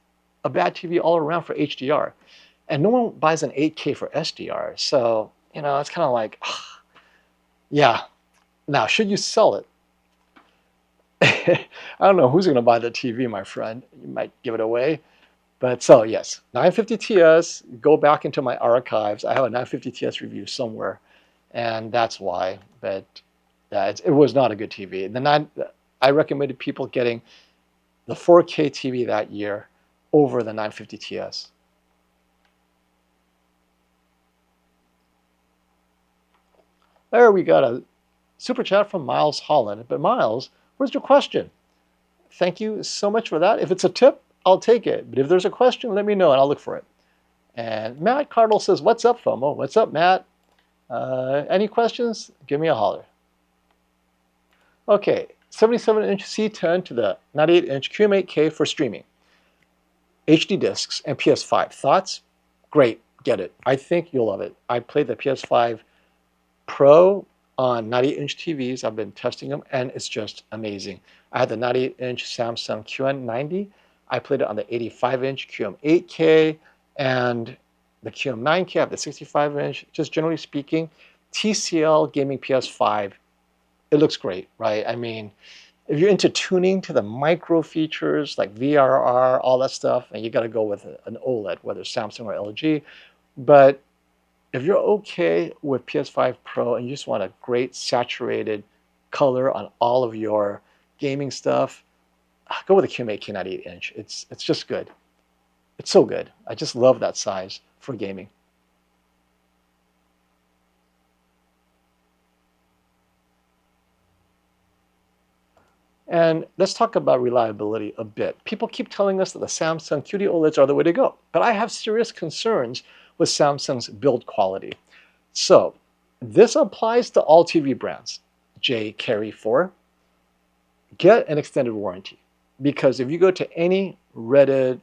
a bad TV all around for HDR. And no one buys an 8K for SDR. So, it's kind of like, yeah. Now, should you sell it? I don't know who's going to buy the TV, my friend. You might give it away. But so, yes, 950 TS, go back into my archives. I have a 950 TS review somewhere, and that's why. But it was not a good TV. I recommended people getting the 4K TV that year over the 950 TS. There we got a super chat from Miles Holland. But Miles, where's your question? Thank you so much for that. If it's a tip, I'll take it. But if there's a question, let me know and I'll look for it. And Matt Cardle says, what's up, FOMO? What's up, Matt? Any questions? Give me a holler. Okay, 77-inch C10 to the 98-inch QM8K for streaming. HD discs and PS5. Thoughts? Great, get it. I think you'll love it. I played the PS5 Pro on 98-inch TVs. I've been testing them, and it's just amazing. I had the 98-inch Samsung QN90. I played it on the 85-inch QM8K and the QM9K. I have the 65-inch. Just generally speaking, TCL gaming PS5, it looks great, right? I mean, if you're into tuning to the micro features like VRR, all that stuff, and you got to go with an OLED, whether it's Samsung or LG. But if you're okay with PS5 Pro and you just want a great saturated color on all of your gaming stuff, go with the QM8K 98-inch. It's just good. It's so good. I just love that size for gaming. And let's talk about reliability a bit. People keep telling us that the Samsung QD-OLEDs are the way to go, but I have serious concerns with Samsung's build quality. So this applies to all TV brands. J carry 4, get an extended warranty. Because if you go to any Reddit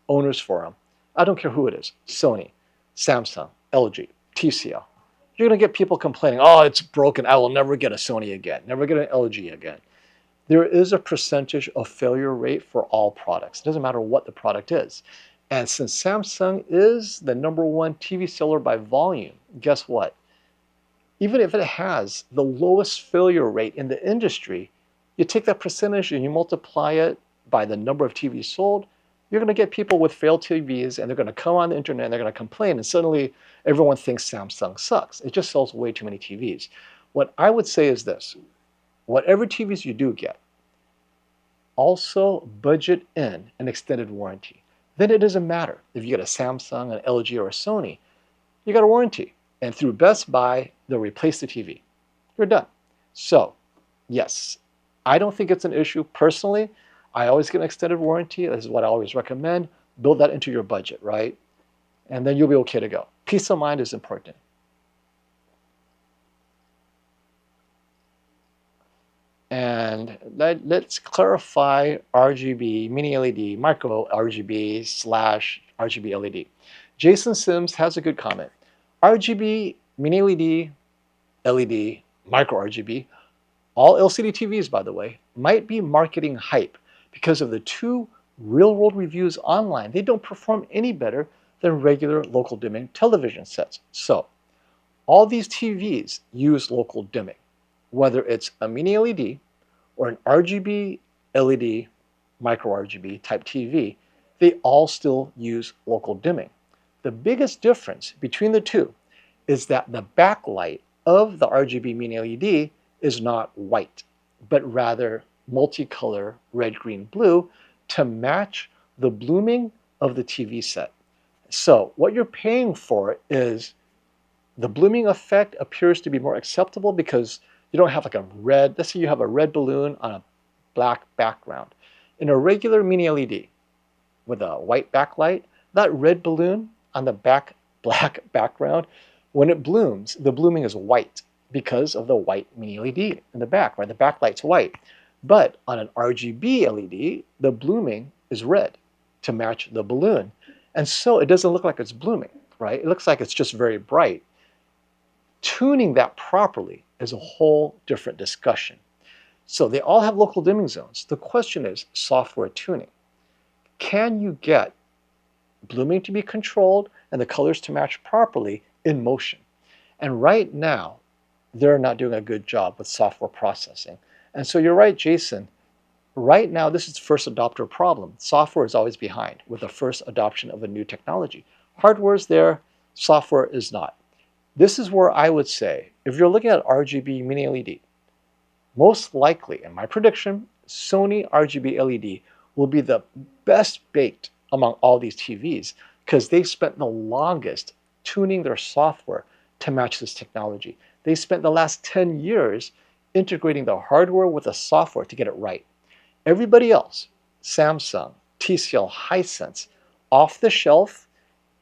owners forum, I don't care who it is, Sony, Samsung, LG, TCL, you're going to get people complaining, oh, it's broken, I will never get a Sony again, never get an LG again. There is a percentage of failure rate for all products. It doesn't matter what the product is. And since Samsung is the #1 TV seller by volume, guess what? Even if it has the lowest failure rate in the industry, you take that percentage and you multiply it by the number of TVs sold, you're going to get people with failed TVs and they're going to come on the internet and they're going to complain, and suddenly everyone thinks Samsung sucks. It just sells way too many TVs. What I would say is this: whatever TVs you do get, also budget in an extended warranty. Then it doesn't matter if you get a Samsung, an LG, or a Sony. You got a warranty. And through Best Buy, they'll replace the TV. You're done. So, yes, I don't think it's an issue. Personally, I always get an extended warranty. This is what I always recommend. Build that into your budget, right? And then you'll be okay to go. Peace of mind is important. And let's clarify RGB, mini-LED, micro RGB / RGB LED. Jason Sims has a good comment. RGB, mini-LED, LED, micro RGB, all LCD TVs, by the way, might be marketing hype because of the 2 real-world reviews online. They don't perform any better than regular local dimming television sets. So, all these TVs use local dimming, whether it's a mini-LED or an RGB LED, micro RGB type TV, they all still use local dimming. The biggest difference between the two is that the backlight of the RGB mini LED is not white, but rather multicolor red, green, blue to match the blooming of the TV set. So what you're paying for is the blooming effect appears to be more acceptable because you don't have like a red, let's say you have a red balloon on a black background. In a regular mini LED with a white backlight, that red balloon on the black background, when it blooms, the blooming is white because of the white mini LED in the back, right? The backlight's white. But on an RGB LED, the blooming is red to match the balloon. And so it doesn't look like it's blooming, right? It looks like it's just very bright. Tuning that properly is a whole different discussion. So they all have local dimming zones. The question is software tuning. Can you get blooming to be controlled and the colors to match properly in motion? And right now, they're not doing a good job with software processing. And so you're right, Jason. Right now, this is first adopter problem. Software is always behind with the first adoption of a new technology. Hardware is there, software is not. This is where I would say, if you're looking at RGB mini LED, most likely, in my prediction, Sony RGB LED will be the best baked among all these TVs because they spent the longest tuning their software to match this technology. They spent the last 10 years integrating the hardware with the software to get it right. Everybody else, Samsung, TCL Hisense, off the shelf,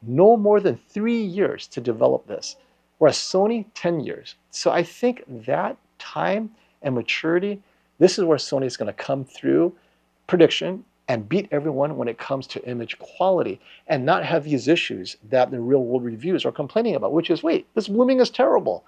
no more than 3 years to develop this, whereas Sony, 10 years. So I think that time and maturity, this is where Sony is going to come through prediction and beat everyone when it comes to image quality and not have these issues that the real world reviews are complaining about, which is, wait, this blooming is terrible.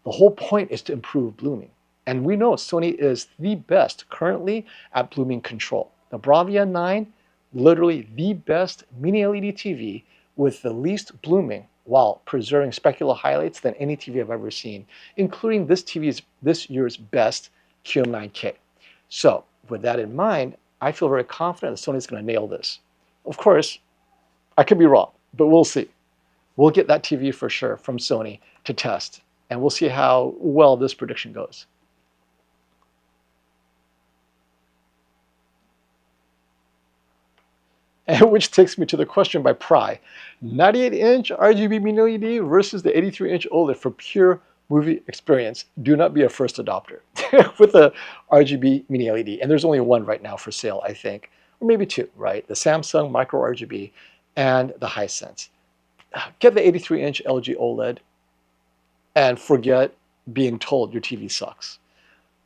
The whole point is to improve blooming. And we know Sony is the best currently at blooming control. The Bravia 9, literally the best mini-LED TV with the least blooming while preserving specular highlights than any TV I've ever seen, including this year's best QM8K. So with that in mind, I feel very confident that Sony's going to nail this. Of course, I could be wrong, but we'll see. We'll get that TV for sure from Sony to test, and we'll see how well this prediction goes. And which takes me to the question by Pry. 98-inch RGB mini-LED versus the 83-inch OLED for pure movie experience. Do not be a first adopter with the RGB mini-LED. And there's only one right now for sale, I think. Or maybe two, right? The Samsung Micro RGB and the Hisense. Get the 83-inch LG OLED and forget being told your TV sucks.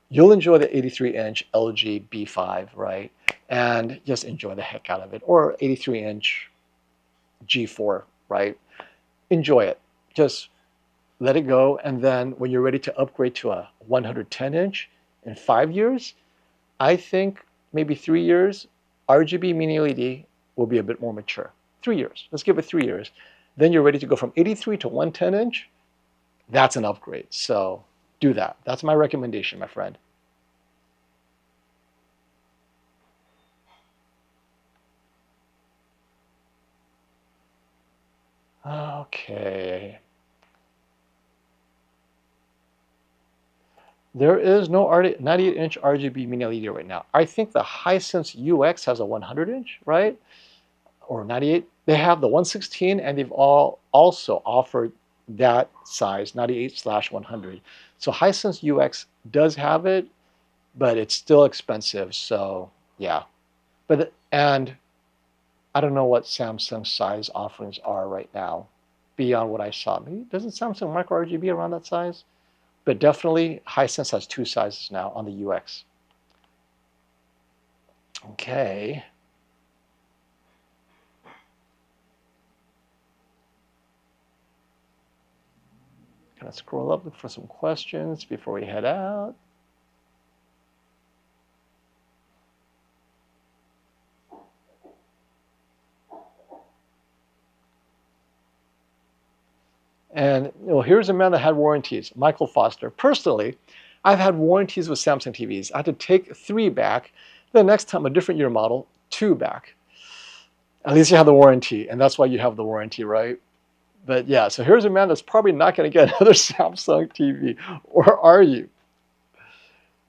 You'll enjoy the 83-inch LG B5, right? And just enjoy the heck out of it. Or 83-inch G4, right? Enjoy it. Just let it go. And then when you're ready to upgrade to a 110-inch in 5 years, I think maybe 3 years, RGB mini LED will be a bit more mature. 3 years. Let's give it 3 years. Then you're ready to go from 83 to 110-inch. That's an upgrade. So do that. That's my recommendation, my friend. Okay. There is no 98-inch RGB mini LED right now. I think the Hisense UX has a 100-inch, right? Or 98. They have the 116, and they've all also offered that size, 98/100. So Hisense UX does have it, but it's still expensive. So yeah, and I don't know what Samsung size offerings are right now beyond what I saw. Maybe doesn't Samsung Micro RGB around that size? But definitely Hisense has two sizes now on the UX. Okay. Gonna scroll up, look for some questions before we head out. And here's a man that had warranties, Michael Foster. Personally, I've had warranties with Samsung TVs. I had to take 3 back. The next time, a different year model, 2 back. At least you have the warranty, and that's why you have the warranty, right? But yeah, so here's a man that's probably not going to get another Samsung TV, or are you?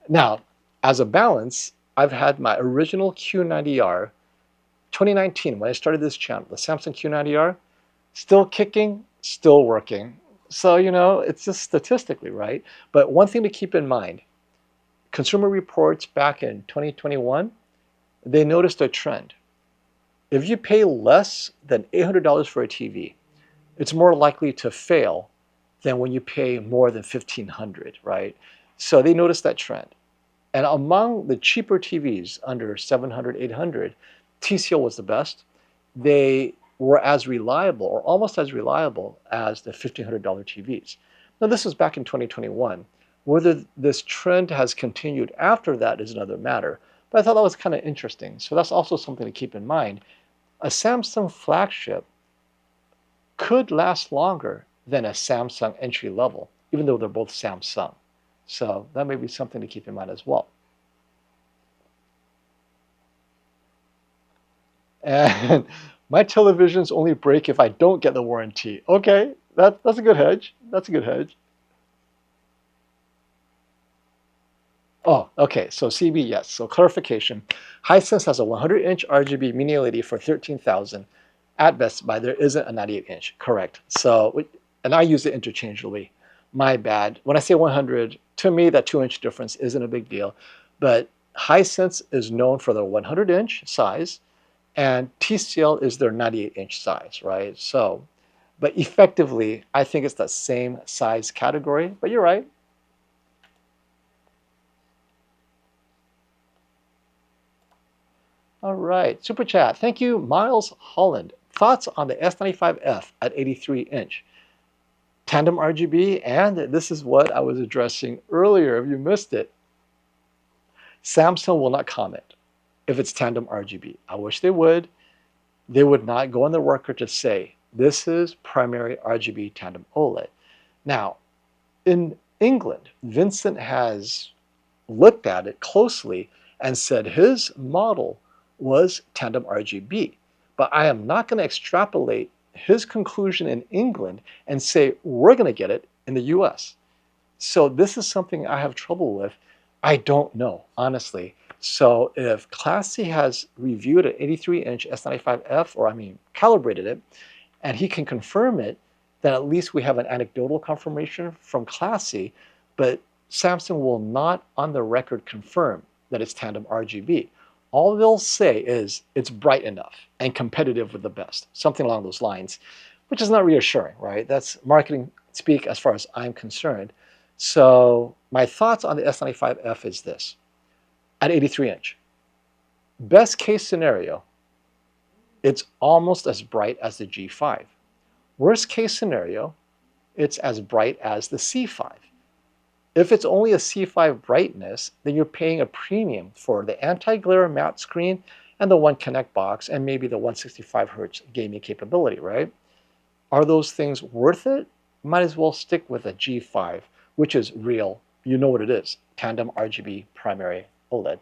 Now, as a balance, I've had my original Q90R, 2019, when I started this channel, the Samsung Q90R, still kicking, still working. So, it's just statistically, right? But one thing to keep in mind, Consumer Reports back in 2021, they noticed a trend. If you pay less than $800 for a TV, it's more likely to fail than when you pay more than $1,500, right? So they noticed that trend. And among the cheaper TVs under $700, $800, TCL was the best. They were as reliable, or almost as reliable, as the $1,500 TVs. Now, this was back in 2021. Whether this trend has continued after that is another matter. But I thought that was kind of interesting. So that's also something to keep in mind. A Samsung flagship could last longer than a Samsung entry level, even though they're both Samsung. So that may be something to keep in mind as well. And my televisions only break if I don't get the warranty. Okay, that's a good hedge. That's a good hedge. Oh, okay, so CB, yes. So clarification, Hisense has a 100-inch RGB mini LED for $13,000 at Best Buy. There isn't a 98-inch, correct. So, and I use it interchangeably. My bad. When I say 100, to me that 2-inch difference isn't a big deal. But Hisense is known for the 100-inch size, and TCL is their 98-inch size, right? So, but effectively, I think it's the same size category, but you're right. All right, super chat. Thank you, Miles Holland. Thoughts on the S95F at 83-inch? Tandem RGB, and this is what I was addressing earlier if you missed it. Samsung will not comment if it's tandem RGB. I wish they would. They would not go on the record to say, this is primary RGB tandem OLED. Now, in England, Vincent has looked at it closely and said his model was tandem RGB. But I am not going to extrapolate his conclusion in England and say we're going to get it in the US. So this is something I have trouble with. I don't know, honestly. So if Classy has reviewed an 83-inch S95F, or calibrated it, and he can confirm it, then at least we have an anecdotal confirmation from Classy, but Samsung will not on the record confirm that it's tandem RGB. All they'll say is it's bright enough and competitive with the best, something along those lines, which is not reassuring, right? That's marketing speak as far as I'm concerned. So my thoughts on the S95F is this. At 83-inch, best case scenario, it's almost as bright as the G5. Worst case scenario, it's as bright as the C5. If it's only a C5 brightness, then you're paying a premium for the anti-glare matte screen and the One Connect box and maybe the 165 Hz gaming capability, right? Are those things worth it? Might as well stick with a G5, which is real. You know what it is, tandem RGB primary OLED.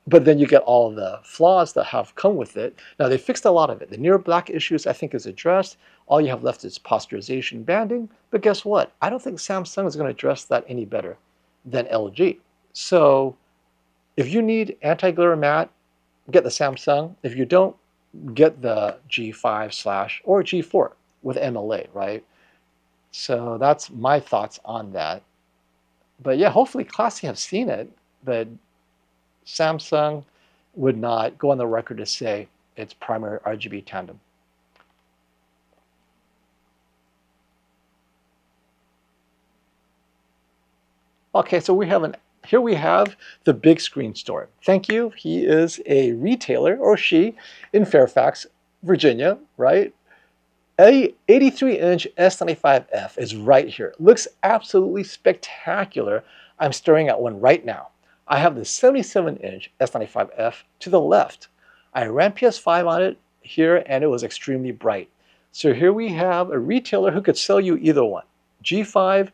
But then you get all the flaws that have come with it. Now, they fixed a lot of it. The near black issues, I think, is addressed. All you have left is posterization banding. But guess what? I don't think Samsung is going to address that any better than LG. So if you need anti-glare matte, get the Samsung. If you don't, get the G5 or G4 with MLA, right? So that's my thoughts on that. But yeah, hopefully Classy have seen it, but Samsung would not go on the record to say it's primary RGB tandem. Okay, so here we have the Big Screen Store. Thank you. He is a retailer, or she, in Fairfax, Virginia, right? A 83-inch S95F is right here. Looks absolutely spectacular. I'm staring at one right now. I have the 77-inch S95F to the left. I ran PS5 on it here and it was extremely bright. So here we have a retailer who could sell you either one, G5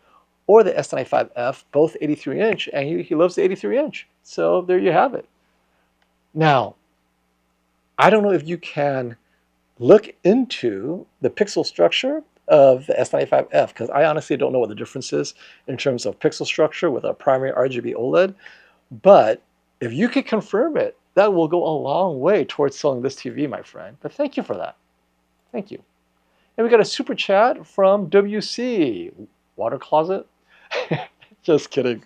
or the S95F, both 83-inch, and he loves the 83-inch. So there you have it. Now, I don't know if you can look into the pixel structure of the S95F, because I honestly don't know what the difference is in terms of pixel structure with a primary RGB OLED. But if you could confirm it, that will go a long way towards selling this TV, my friend. But thank you for that. Thank you. And we got a super chat from WC. Water closet? Just kidding.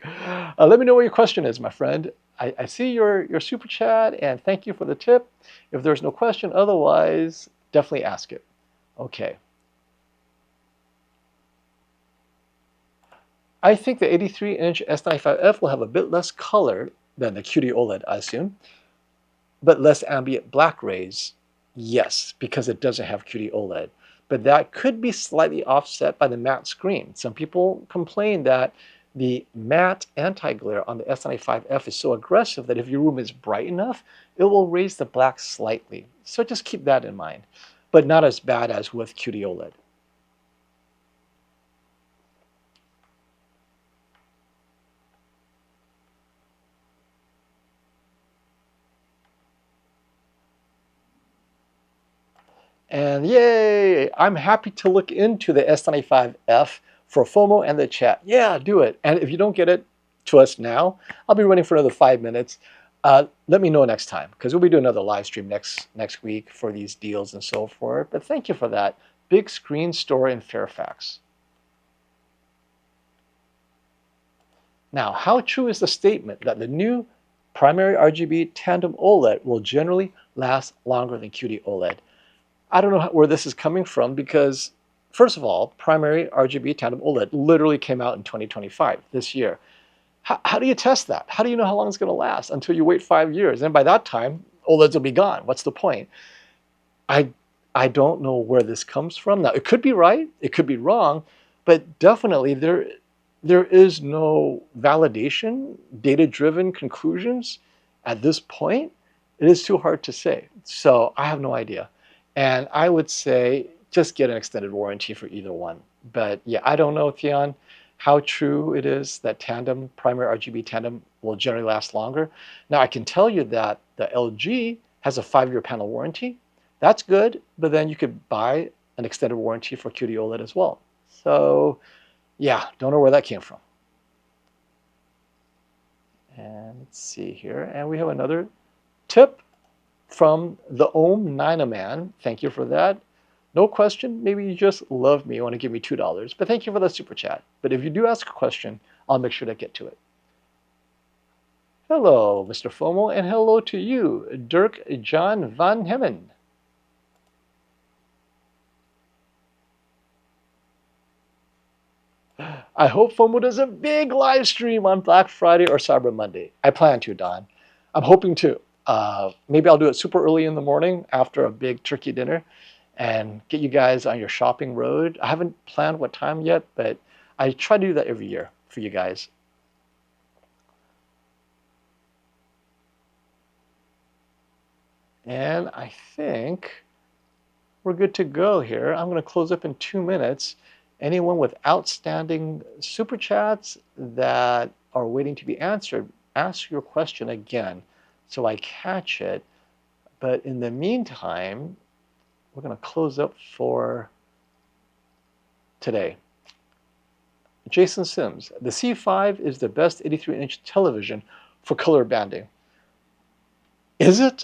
Let me know what your question is, my friend. I see your super chat, and thank you for the tip. If there's no question, otherwise, definitely ask it. Okay. I think the 83-inch S95F will have a bit less color than the QD-OLED, I assume, but less ambient black rays, yes, because it doesn't have QD-OLED. But that could be slightly offset by the matte screen. Some people complain that the matte anti-glare on the S95F is so aggressive that if your room is bright enough, it will raise the black slightly. So just keep that in mind, but not as bad as with QD-OLED. And yay, I'm happy to look into the S95F for FOMO and the chat. Yeah, do it. And if you don't get it to us now, I'll be running for another 5 minutes. Let me know next time, because we'll be doing another live stream next week for these deals and so forth. But thank you for that. Big Screen Store in Fairfax. Now, how true is the statement that the new primary RGB tandem OLED will generally last longer than QD-OLED. I don't know where this is coming from because, first of all, primary RGB tandem OLED literally came out in 2025, this year. How do you test that? How do you know how long it's going to last until you wait 5 years? And by that time, OLEDs will be gone. What's the point? I don't know where this comes from. Now, it could be right, it could be wrong, but definitely there is no validation, data-driven conclusions at this point. It is too hard to say. So I have no idea. And I would say just get an extended warranty for either one. But yeah, I don't know, Theon, how true it is that tandem, primary RGB tandem, will generally last longer. Now, I can tell you that the LG has a 5-year panel warranty. That's good, but then you could buy an extended warranty for QD-OLED as well. So yeah, don't know where that came from. And let's see here. And we have another tip from the Ohm Ninaman. Thank you for that. No question, maybe you just love me, you want to give me $2, but thank you for the super chat. But if you do ask a question, I'll make sure to get to it. Hello, Mr. FOMO, and hello to you, Dirk John Van Hemmen. I hope FOMO does a big live stream on Black Friday or Cyber Monday. I plan to, Don. I'm hoping to. Maybe I'll do it super early in the morning after a big turkey dinner and get you guys on your shopping road. I haven't planned what time yet, but I try to do that every year for you guys. And I think we're good to go here. I'm going to close up in 2 minutes. Anyone with outstanding super chats that are waiting to be answered, ask your question again so I catch it. But in the meantime, we're going to close up for today. Jason Sims, the C5 is the best 83-inch television for color banding. Is it?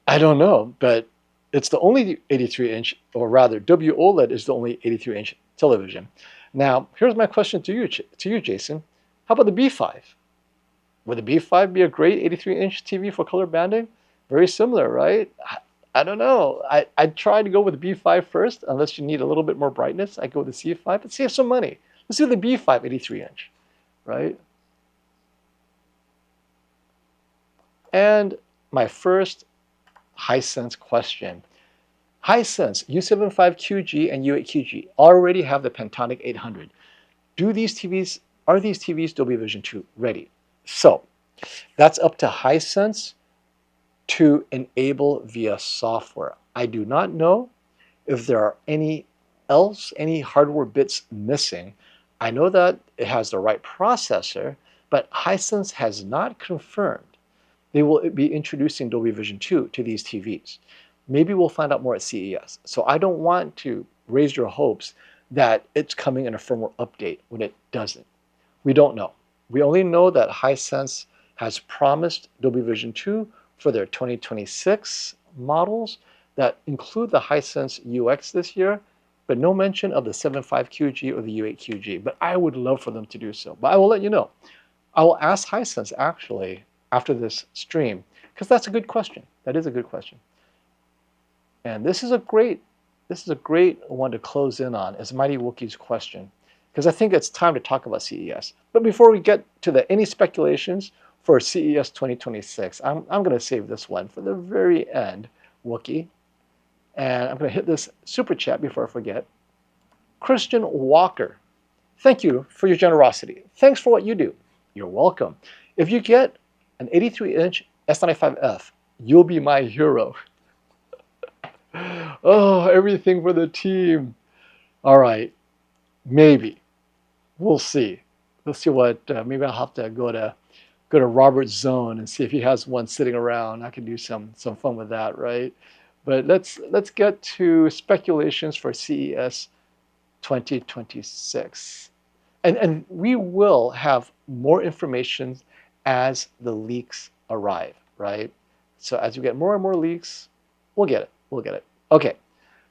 I don't know, but it's the only 83-inch, or rather, WOLED is the only 83-inch television. Now, here's my question to you, Jason. How about the B5? Would the B5 be a great 83-inch TV for color banding? Very similar, right? I don't know. I'd try to go with the B5 first, unless you need a little bit more brightness. I'd go with the C5, but save some money. Let's do the B5 83-inch, right? And my first Hisense question. Hisense U75QG and U8QG already have the Panasonic 800. Are these TVs Dolby Vision 2 ready? So that's up to Hisense to enable via software. I do not know if there are any hardware bits missing. I know that it has the right processor, but Hisense has not confirmed they will be introducing Dolby Vision 2 to these TVs. Maybe we'll find out more at CES. So I don't want to raise your hopes that it's coming in a firmware update when it doesn't. We don't know. We only know that Hisense has promised Dolby Vision 2 for their 2026 models that include the Hisense UX this year, but no mention of the 75QG or the U8QG. But I would love for them to do so. But I will let you know. I will ask Hisense actually after this stream, because that's a good question. That is a good question. And this is a great one to close in on, is Mighty Wookie's question, because I think it's time to talk about CES. But before we get to any speculations for CES 2026, I'm going to save this one for the very end, Wookie. And I'm going to hit this super chat before I forget. Christian Walker, thank you for your generosity. Thanks for what you do. You're welcome. If you get an 83-inch S95F, you'll be my hero. Oh, everything for the team. All right, maybe. We'll see. We'll see what, maybe I'll have to go to Robert's zone and see if he has one sitting around. I can do some fun with that, right? But let's get to speculations for CES 2026. And we will have more information as the leaks arrive, right? So as you get more and more leaks, we'll get it. We'll get it. Okay,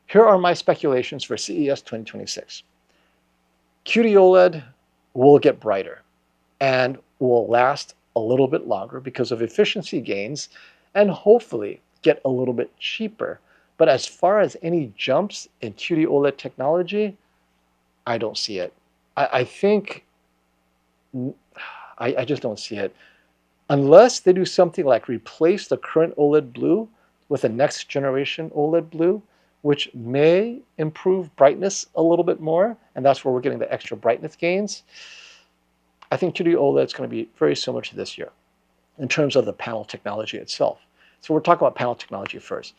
here are my speculations for CES 2026. QD-OLED will get brighter and will last a little bit longer because of efficiency gains and hopefully get a little bit cheaper. But as far as any jumps in QD-OLED technology, I don't see it. I think, I just don't see it. Unless they do something like replace the current OLED blue with a next generation OLED blue, which may improve brightness a little bit more, and that's where we're getting the extra brightness gains. I think QD-OLED is going to be very similar to this year in terms of the panel technology itself. So we're talking about panel technology first.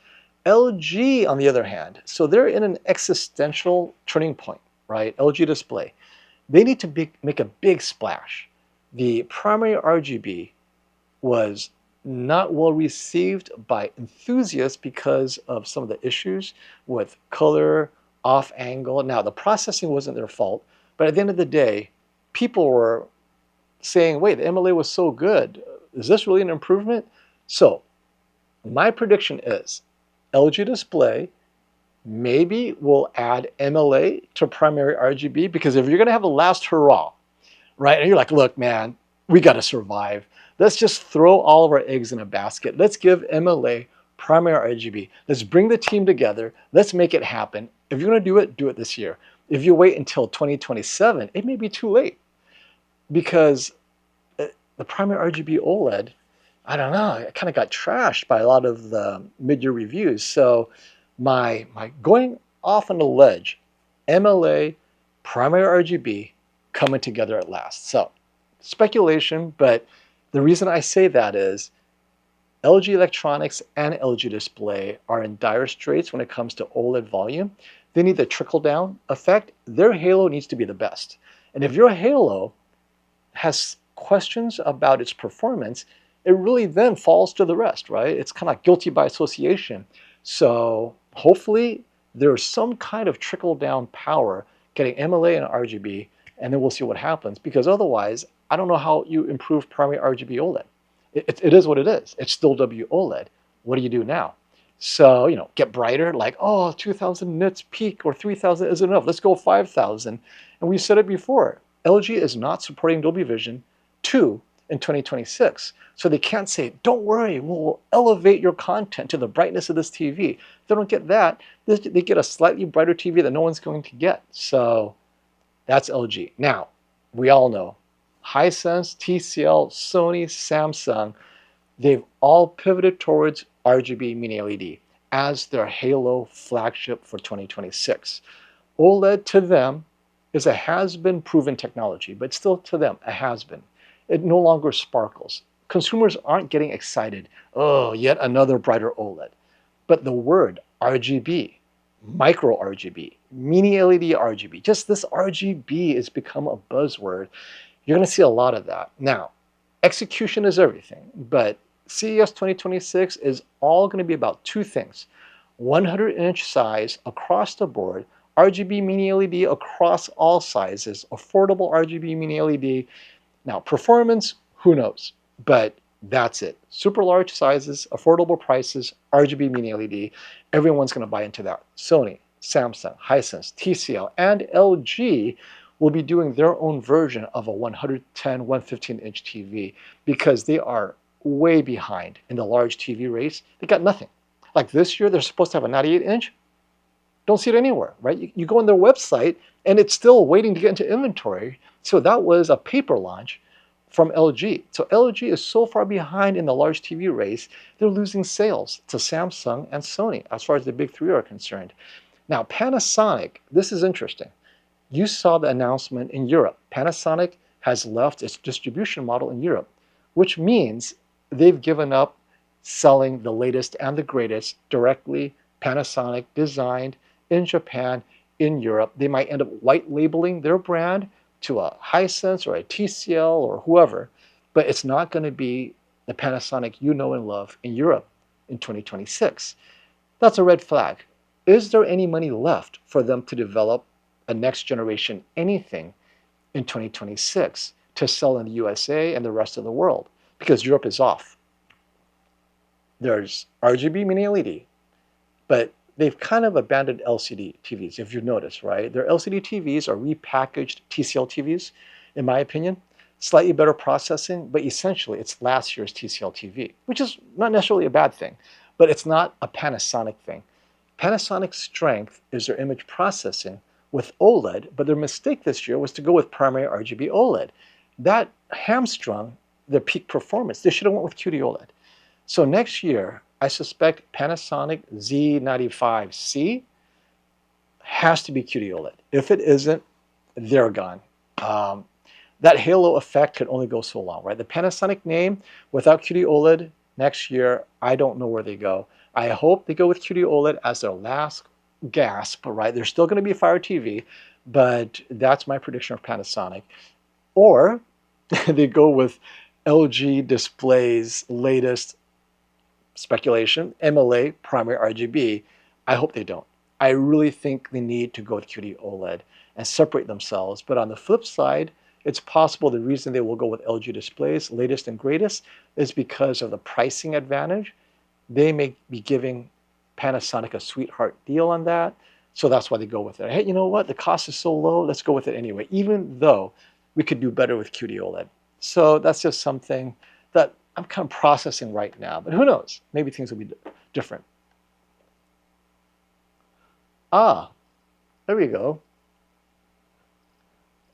LG, on the other hand, so they're in an existential turning point, right? LG Display. They need to make a big splash. The primary RGB was not well received by enthusiasts because of some of the issues with color, off angle. Now, the processing wasn't their fault, but at the end of the day, people were saying, wait, the MLA was so good. Is this really an improvement? So my prediction is LG Display maybe will add MLA to primary RGB, because if you're going to have a last hurrah, right, and you're like, look, man, we got to survive. Let's just throw all of our eggs in a basket. Let's give MLA primary RGB. Let's bring the team together. Let's make it happen. If you're going to do it this year. If you wait until 2027, it may be too late, because the primary RGB OLED, I don't know, it kind of got trashed by a lot of the mid-year reviews. So my going off on a ledge, MLA, primary RGB coming together at last. So speculation, but the reason I say that is LG Electronics and LG Display are in dire straits when it comes to OLED volume. They need the trickle-down effect. Their Halo needs to be the best. And if your Halo has questions about its performance, it really then falls to the rest, right? It's kind of like guilty by association. So hopefully there's some kind of trickle-down power getting MLA and RGB, and then we'll see what happens. Because otherwise, I don't know how you improve primary RGB OLED. It is what it is. It's still WOLED. What do you do now? So, you know, get brighter, like, oh, 2,000 nits peak or 3,000 isn't enough. Let's go 5,000. And we said it before. LG is not supporting Dolby Vision 2 in 2026. So they can't say, don't worry, we'll elevate your content to the brightness of this TV. If they don't get that, they get a slightly brighter TV that no one's going to get. So that's LG. Now, we all know Hisense, TCL, Sony, Samsung, they've all pivoted towards RGB mini-LED as their Halo flagship for 2026. OLED to them is a has-been proven technology, but still to them, a has-been. It no longer sparkles. Consumers aren't getting excited, oh, yet another brighter OLED. But the word RGB, micro RGB, mini-LED RGB, just this RGB has become a buzzword. You're going to see a lot of that. Now, execution is everything, but CES 2026 is all going to be about two things. 100-inch size across the board, RGB mini-LED across all sizes, affordable RGB mini-LED. Now, performance, who knows? But that's it. Super large sizes, affordable prices, RGB mini-LED. Everyone's going to buy into that. Sony, Samsung, Hisense, TCL, and LG will be doing their own version of a 110, 115-inch TV because they are way behind in the large TV race. They got nothing. Like this year, they're supposed to have a 98-inch. Don't see it anywhere, right? You go on their website, and it's still waiting to get into inventory. So that was a paper launch from LG. So LG is so far behind in the large TV race, they're losing sales to Samsung and Sony as far as the big three are concerned. Now, Panasonic, this is interesting. You saw the announcement in Europe. Panasonic has left its distribution model in Europe, which means they've given up selling the latest and the greatest directly Panasonic designed in Japan, in Europe. They might end up white labeling their brand to a Hisense or a TCL or whoever, but it's not going to be the Panasonic you know and love in Europe in 2026. That's a red flag. Is there any money left for them to develop a next generation anything in 2026 to sell in the USA and the rest of the world? Because Europe is off. There's RGB mini-LED, but they've kind of abandoned LCD TVs, if you notice, right? Their LCD TVs are repackaged TCL TVs, in my opinion. slightly better processing, but essentially it's last year's TCL TV, which is not necessarily a bad thing, but it's not a Panasonic thing. Panasonic's strength is their image processing with OLED, but their mistake this year was to go with primary RGB OLED. That hamstrung their peak performance. They should have went with QD-OLED. So next year, I suspect Panasonic Z95C has to be QD-OLED. If it isn't, they're gone. That halo effect could only go so long, right? The Panasonic name without QD-OLED next year, I don't know where they go. I hope they go with QD-OLED as their last gasp, right? They're still going to be Fire TV, but that's my prediction of Panasonic. Or they go with LG Display's latest speculation, MLA primary RGB. I hope they don't. I really think they need to go with QD-OLED and separate themselves. But on the flip side, it's possible the reason they will go with LG Display's latest and greatest is because of the pricing advantage. They may be giving Panasonic a sweetheart deal on that. So that's why they go with it. Hey, you know what? The cost is so low, let's go with it anyway, even though we could do better with QD-OLED. So that's just something that I'm kind of processing right now. But who knows? Maybe things will be different. Ah, there we go.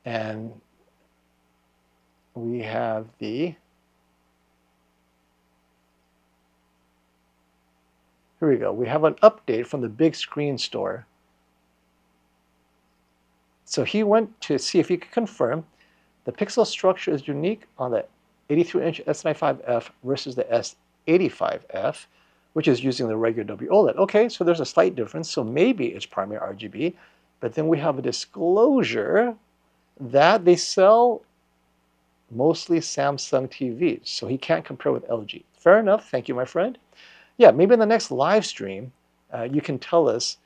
And we have the, here we go. We have an update from the Big Screen store. So he went to see if he could confirm the pixel structure is unique on the 83-inch S95F versus the S85F, which is using the regular WOLED. Okay, so there's a slight difference. So maybe it's primary RGB, but then we have a disclosure that they sell mostly Samsung TVs, so he can't compare with LG. Fair enough. Thank you, my friend. Yeah, maybe in the next live stream, you can tell us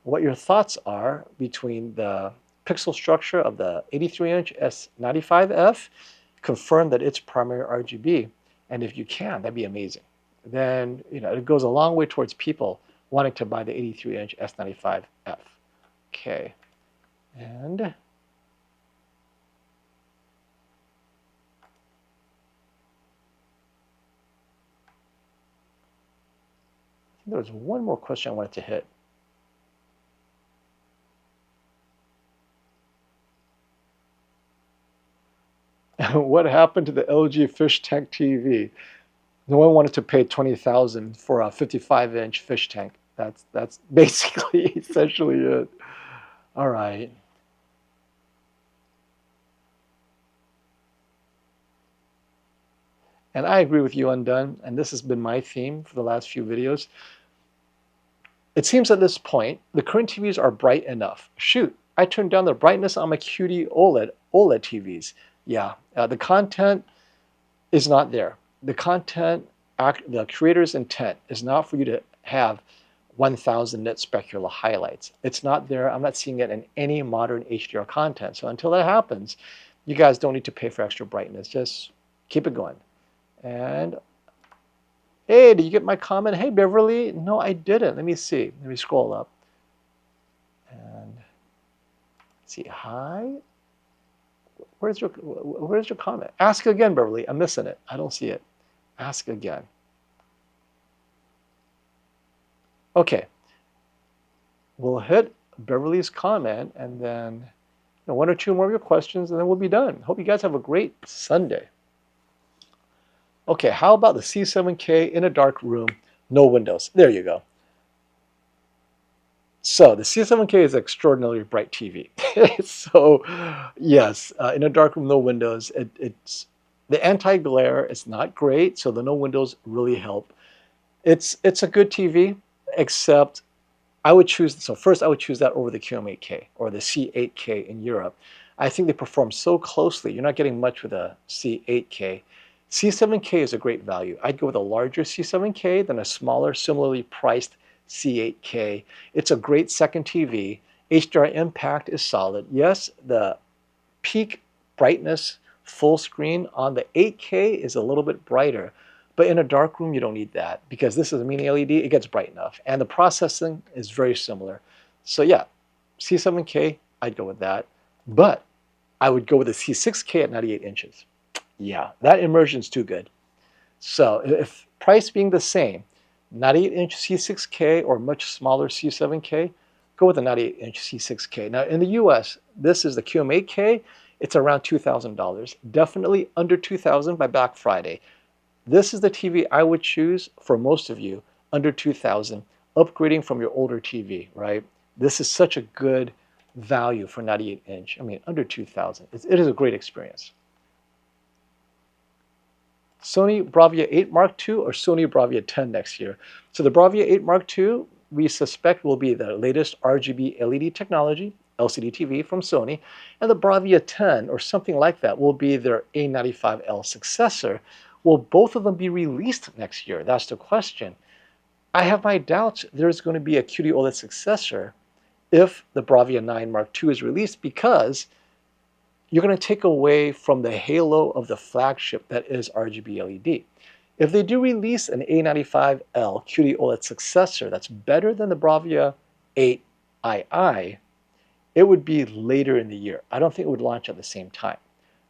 what your thoughts are between the pixel structure of the 83-inch S95F, confirm that it's primary RGB, and if you can, that'd be amazing. Then, you know, it goes a long way towards people wanting to buy the 83-inch S95F. Okay, and I think there was one more question I wanted to hit. What happened to the LG fish tank TV? No one wanted to pay $20,000 for a 55-inch fish tank. That's basically essentially it. All right. And I agree with you, Undone, and this has been my theme for the last few videos. It seems at this point, the current TVs are bright enough. Shoot, I turned down the brightness on my QD-OLED TVs. Yeah, the content is not there. The content, the creator's intent is not for you to have 1000 nit specular highlights. It's not there. I'm not seeing it in any modern HDR content. So until that happens, you guys don't need to pay for extra brightness. Just keep it going. And hey, did you get my comment? Hey, Beverly. No, I didn't. Let me see. Let me scroll up. And see, hi. Where's your comment? Ask again, Beverly. I'm missing it. I don't see it. Ask again. Okay. We'll hit Beverly's comment and then one or two more of your questions and then we'll be done. Hope you guys have a great Sunday. Okay, how about the C7K in a dark room, no windows? There you go. So the C7K is an extraordinarily bright TV. So yes, in a dark room, no windows. It's the anti-glare is not great, so the no windows really help. It's a good TV, except I would choose, so first I would choose that over the QM8K or the C8K in Europe. I think they perform so closely. You're not getting much with a C8K. C7K is a great value. I'd go with a larger C7K than a smaller, similarly priced C8K. It's a great second TV. HDR impact is solid. Yes, the peak brightness full screen on the 8K is a little bit brighter, but in a dark room you don't need that because this is a mini LED, it gets bright enough. And the processing is very similar. So yeah, C7K, I'd go with that. But I would go with the C6K at 98 inches. Yeah, that immersion's too good. So if price being the same, 98-inch C6K or much smaller C7K, go with the 98-inch C6K. Now in the US, this is the QM8K. It's around $2,000. Definitely under $2,000 by Black Friday. This is the TV I would choose for most of you under $2,000, upgrading from your older TV, right? This is such a good value for 98-inch. I mean, under $2,000. It is a great experience. Sony Bravia 8 Mark II or Sony Bravia 10 next year. So the Bravia 8 Mark II, we suspect will be the latest RGB LED technology, LCD TV from Sony, and the Bravia 10 or something like that will be their A95L successor. Will both of them be released next year? That's the question. I have my doubts there's going to be a QD-OLED successor if the Bravia 9 Mark II is released, because you're going to take away from the halo of the flagship that is RGB LED. If they do release an A95L QD-OLED successor that's better than the Bravia 8II, it would be later in the year. I don't think it would launch at the same time.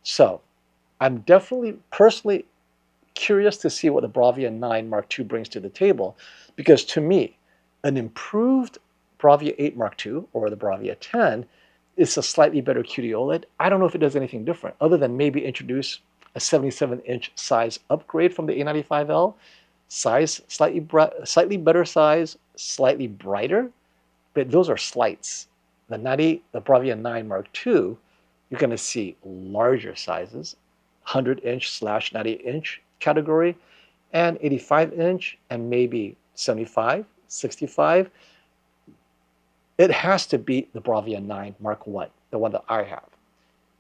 So I'm definitely personally curious to see what the Bravia 9 Mark II brings to the table, because to me, an improved Bravia 8 Mark II or the Bravia 10 is a slightly better QD-OLED. I don't know if it does anything different other than maybe introduce a 77-inch size upgrade from the A95L. Size, slightly better size, slightly brighter, but those are slights. The Bravia 9 Mark II, you're going to see larger sizes, 100-inch/98-inch category, and 85-inch, and maybe 75, 65. It has to beat the Bravia 9 Mark I, the one that I have.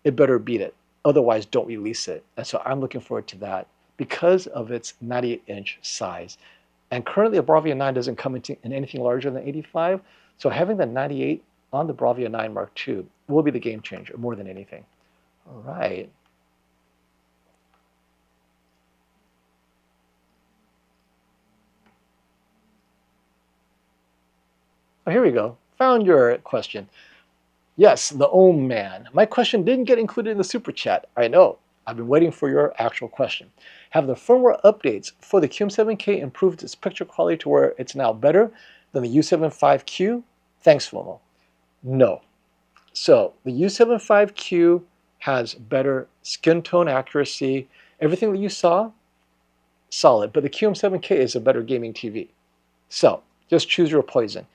It better beat it. Otherwise, don't release it. And so I'm looking forward to that because of its 98-inch size. And currently, a Bravia 9 doesn't come in anything larger than 85. So having the 98 on the Bravia 9 Mark II will be the game changer more than anything. All right. Oh, here we go. Found your question. Yes, the Ohm Man. My question didn't get included in the super chat. I know. I've been waiting for your actual question. Have the firmware updates for the QM7K improved its picture quality to where it's now better than the U75Q? Thanks, Flomo. No. So the U75Q has better skin tone accuracy. Everything that you saw, solid. But the QM7K is a better gaming TV. So just choose your poison.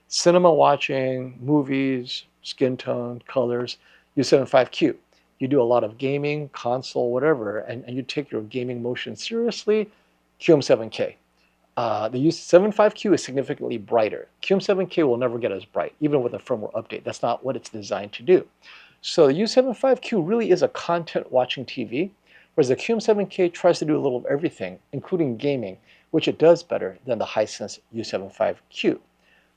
Cinema watching, movies, skin tone, colors, U75Q. You do a lot of gaming, console, whatever, and you take your gaming motion seriously, QM7K. The U75Q is significantly brighter. QM7K will never get as bright, even with a firmware update. That's not what it's designed to do. So the U75Q really is a content watching TV, whereas the QM7K tries to do a little of everything, including gaming, which it does better than the Hisense U75Q.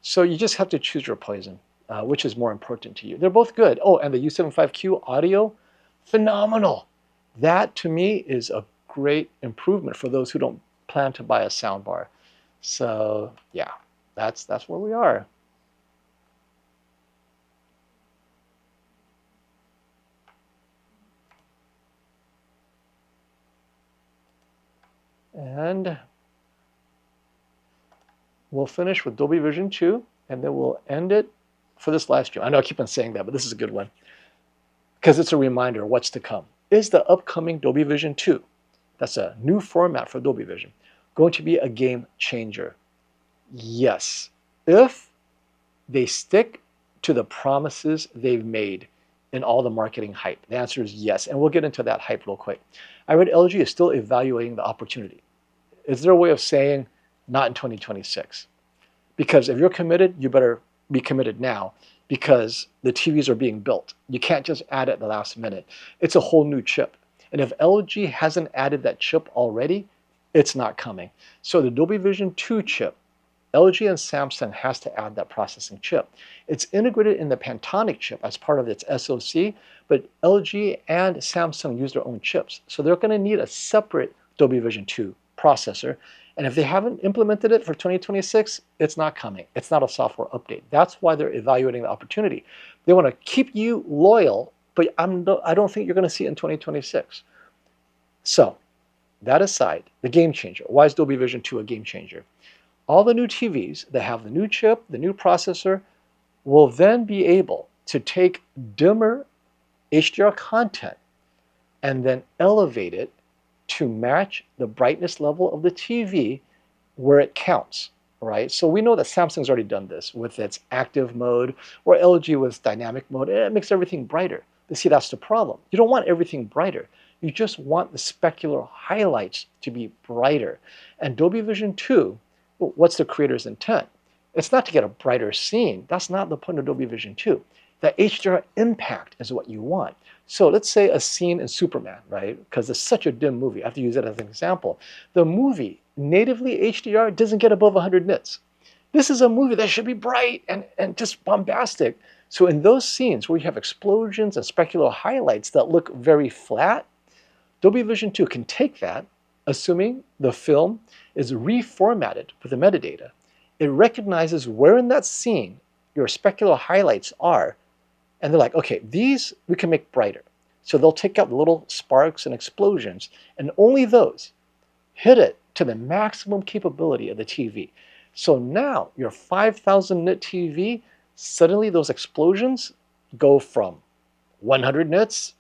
So you just have to choose your poison, which is more important to you. They're both good. Oh, and the U75Q audio, phenomenal. That to me is a great improvement for those who don't plan to buy a soundbar. So yeah, that's where we are. And we'll finish with Dolby Vision 2, and then we'll end it for this live stream. I know I keep on saying that, but this is a good one because it's a reminder of what's to come. Is the upcoming Dolby Vision 2, that's a new format for Dolby Vision, going to be a game changer? Yes, if they stick to the promises they've made in all the marketing hype. The answer is yes, and we'll get into that hype real quick. I read LG is still evaluating the opportunity. Is there a way of saying not in 2026? Because if you're committed, you better be committed now, because the TVs are being built. You can't just add it at the last minute. It's a whole new chip. And if LG hasn't added that chip already, it's not coming. So the Dolby Vision 2 chip, LG and Samsung has to add that processing chip. It's integrated in the Panasonic chip as part of its SoC, but LG and Samsung use their own chips. So they're going to need a separate Dolby Vision 2 processor. And if they haven't implemented it for 2026, it's not coming. It's not a software update. That's why they're evaluating the opportunity. They want to keep you loyal, but I don't think you're going to see it in 2026. So that aside, the game changer. Why is Dolby Vision 2 a game changer? All the new TVs that have the new chip, the new processor, will then be able to take dimmer HDR content and then elevate it to match the brightness level of the TV where it counts, right? So we know that Samsung's already done this with its active mode, or LG with dynamic mode. It makes everything brighter. But see, that's the problem. You don't want everything brighter. You just want the specular highlights to be brighter. And Dolby Vision 2, what's the creator's intent? It's not to get a brighter scene. That's not the point of Dolby Vision 2. That HDR impact is what you want. So let's say a scene in Superman, right? Because it's such a dim movie. I have to use it as an example. The movie, natively HDR, doesn't get above 100 nits. This is a movie that should be bright and just bombastic. So in those scenes where you have explosions and specular highlights that look very flat, Dolby Vision 2 can take that, assuming the film is reformatted with the metadata. It recognizes where in that scene your specular highlights are, and they're like, okay, these we can make brighter. So they'll take out the little sparks and explosions, and only those hit it to the maximum capability of the TV. So now your 5,000 nit TV, suddenly those explosions go from 100 nits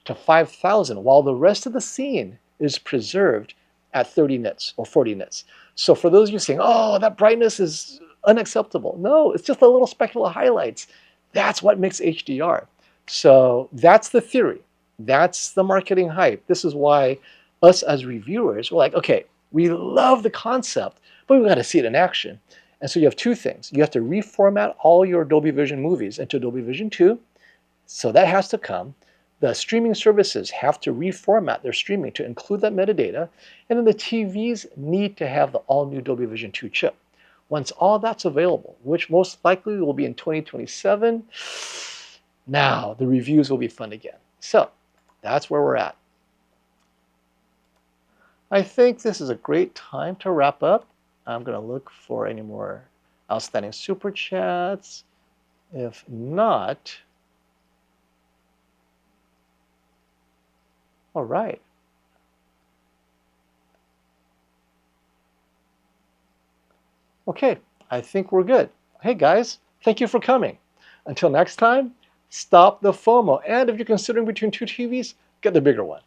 to 5,000, while the rest of the scene is preserved at 30 nits or 40 nits. So for those of you saying, oh, that brightness is unacceptable. No, it's just the little specular highlights. That's what makes HDR. So that's the theory. That's the marketing hype. This is why us as reviewers, we're like, okay, we love the concept, but we got to see it in action. And so you have two things. You have to reformat all your Dolby Vision movies into Dolby Vision 2. So that has to come. The streaming services have to reformat their streaming to include that metadata. And then the TVs need to have the all-new Dolby Vision 2 chip. Once all that's available, which most likely will be in 2027, now the reviews will be fun again. So that's where we're at. I think this is a great time to wrap up. I'm going to look for any more outstanding super chats. If not, all right. Okay, I think we're good. Hey guys, thank you for coming. Until next time, stop the FOMO. And if you're considering between two TVs, get the bigger one.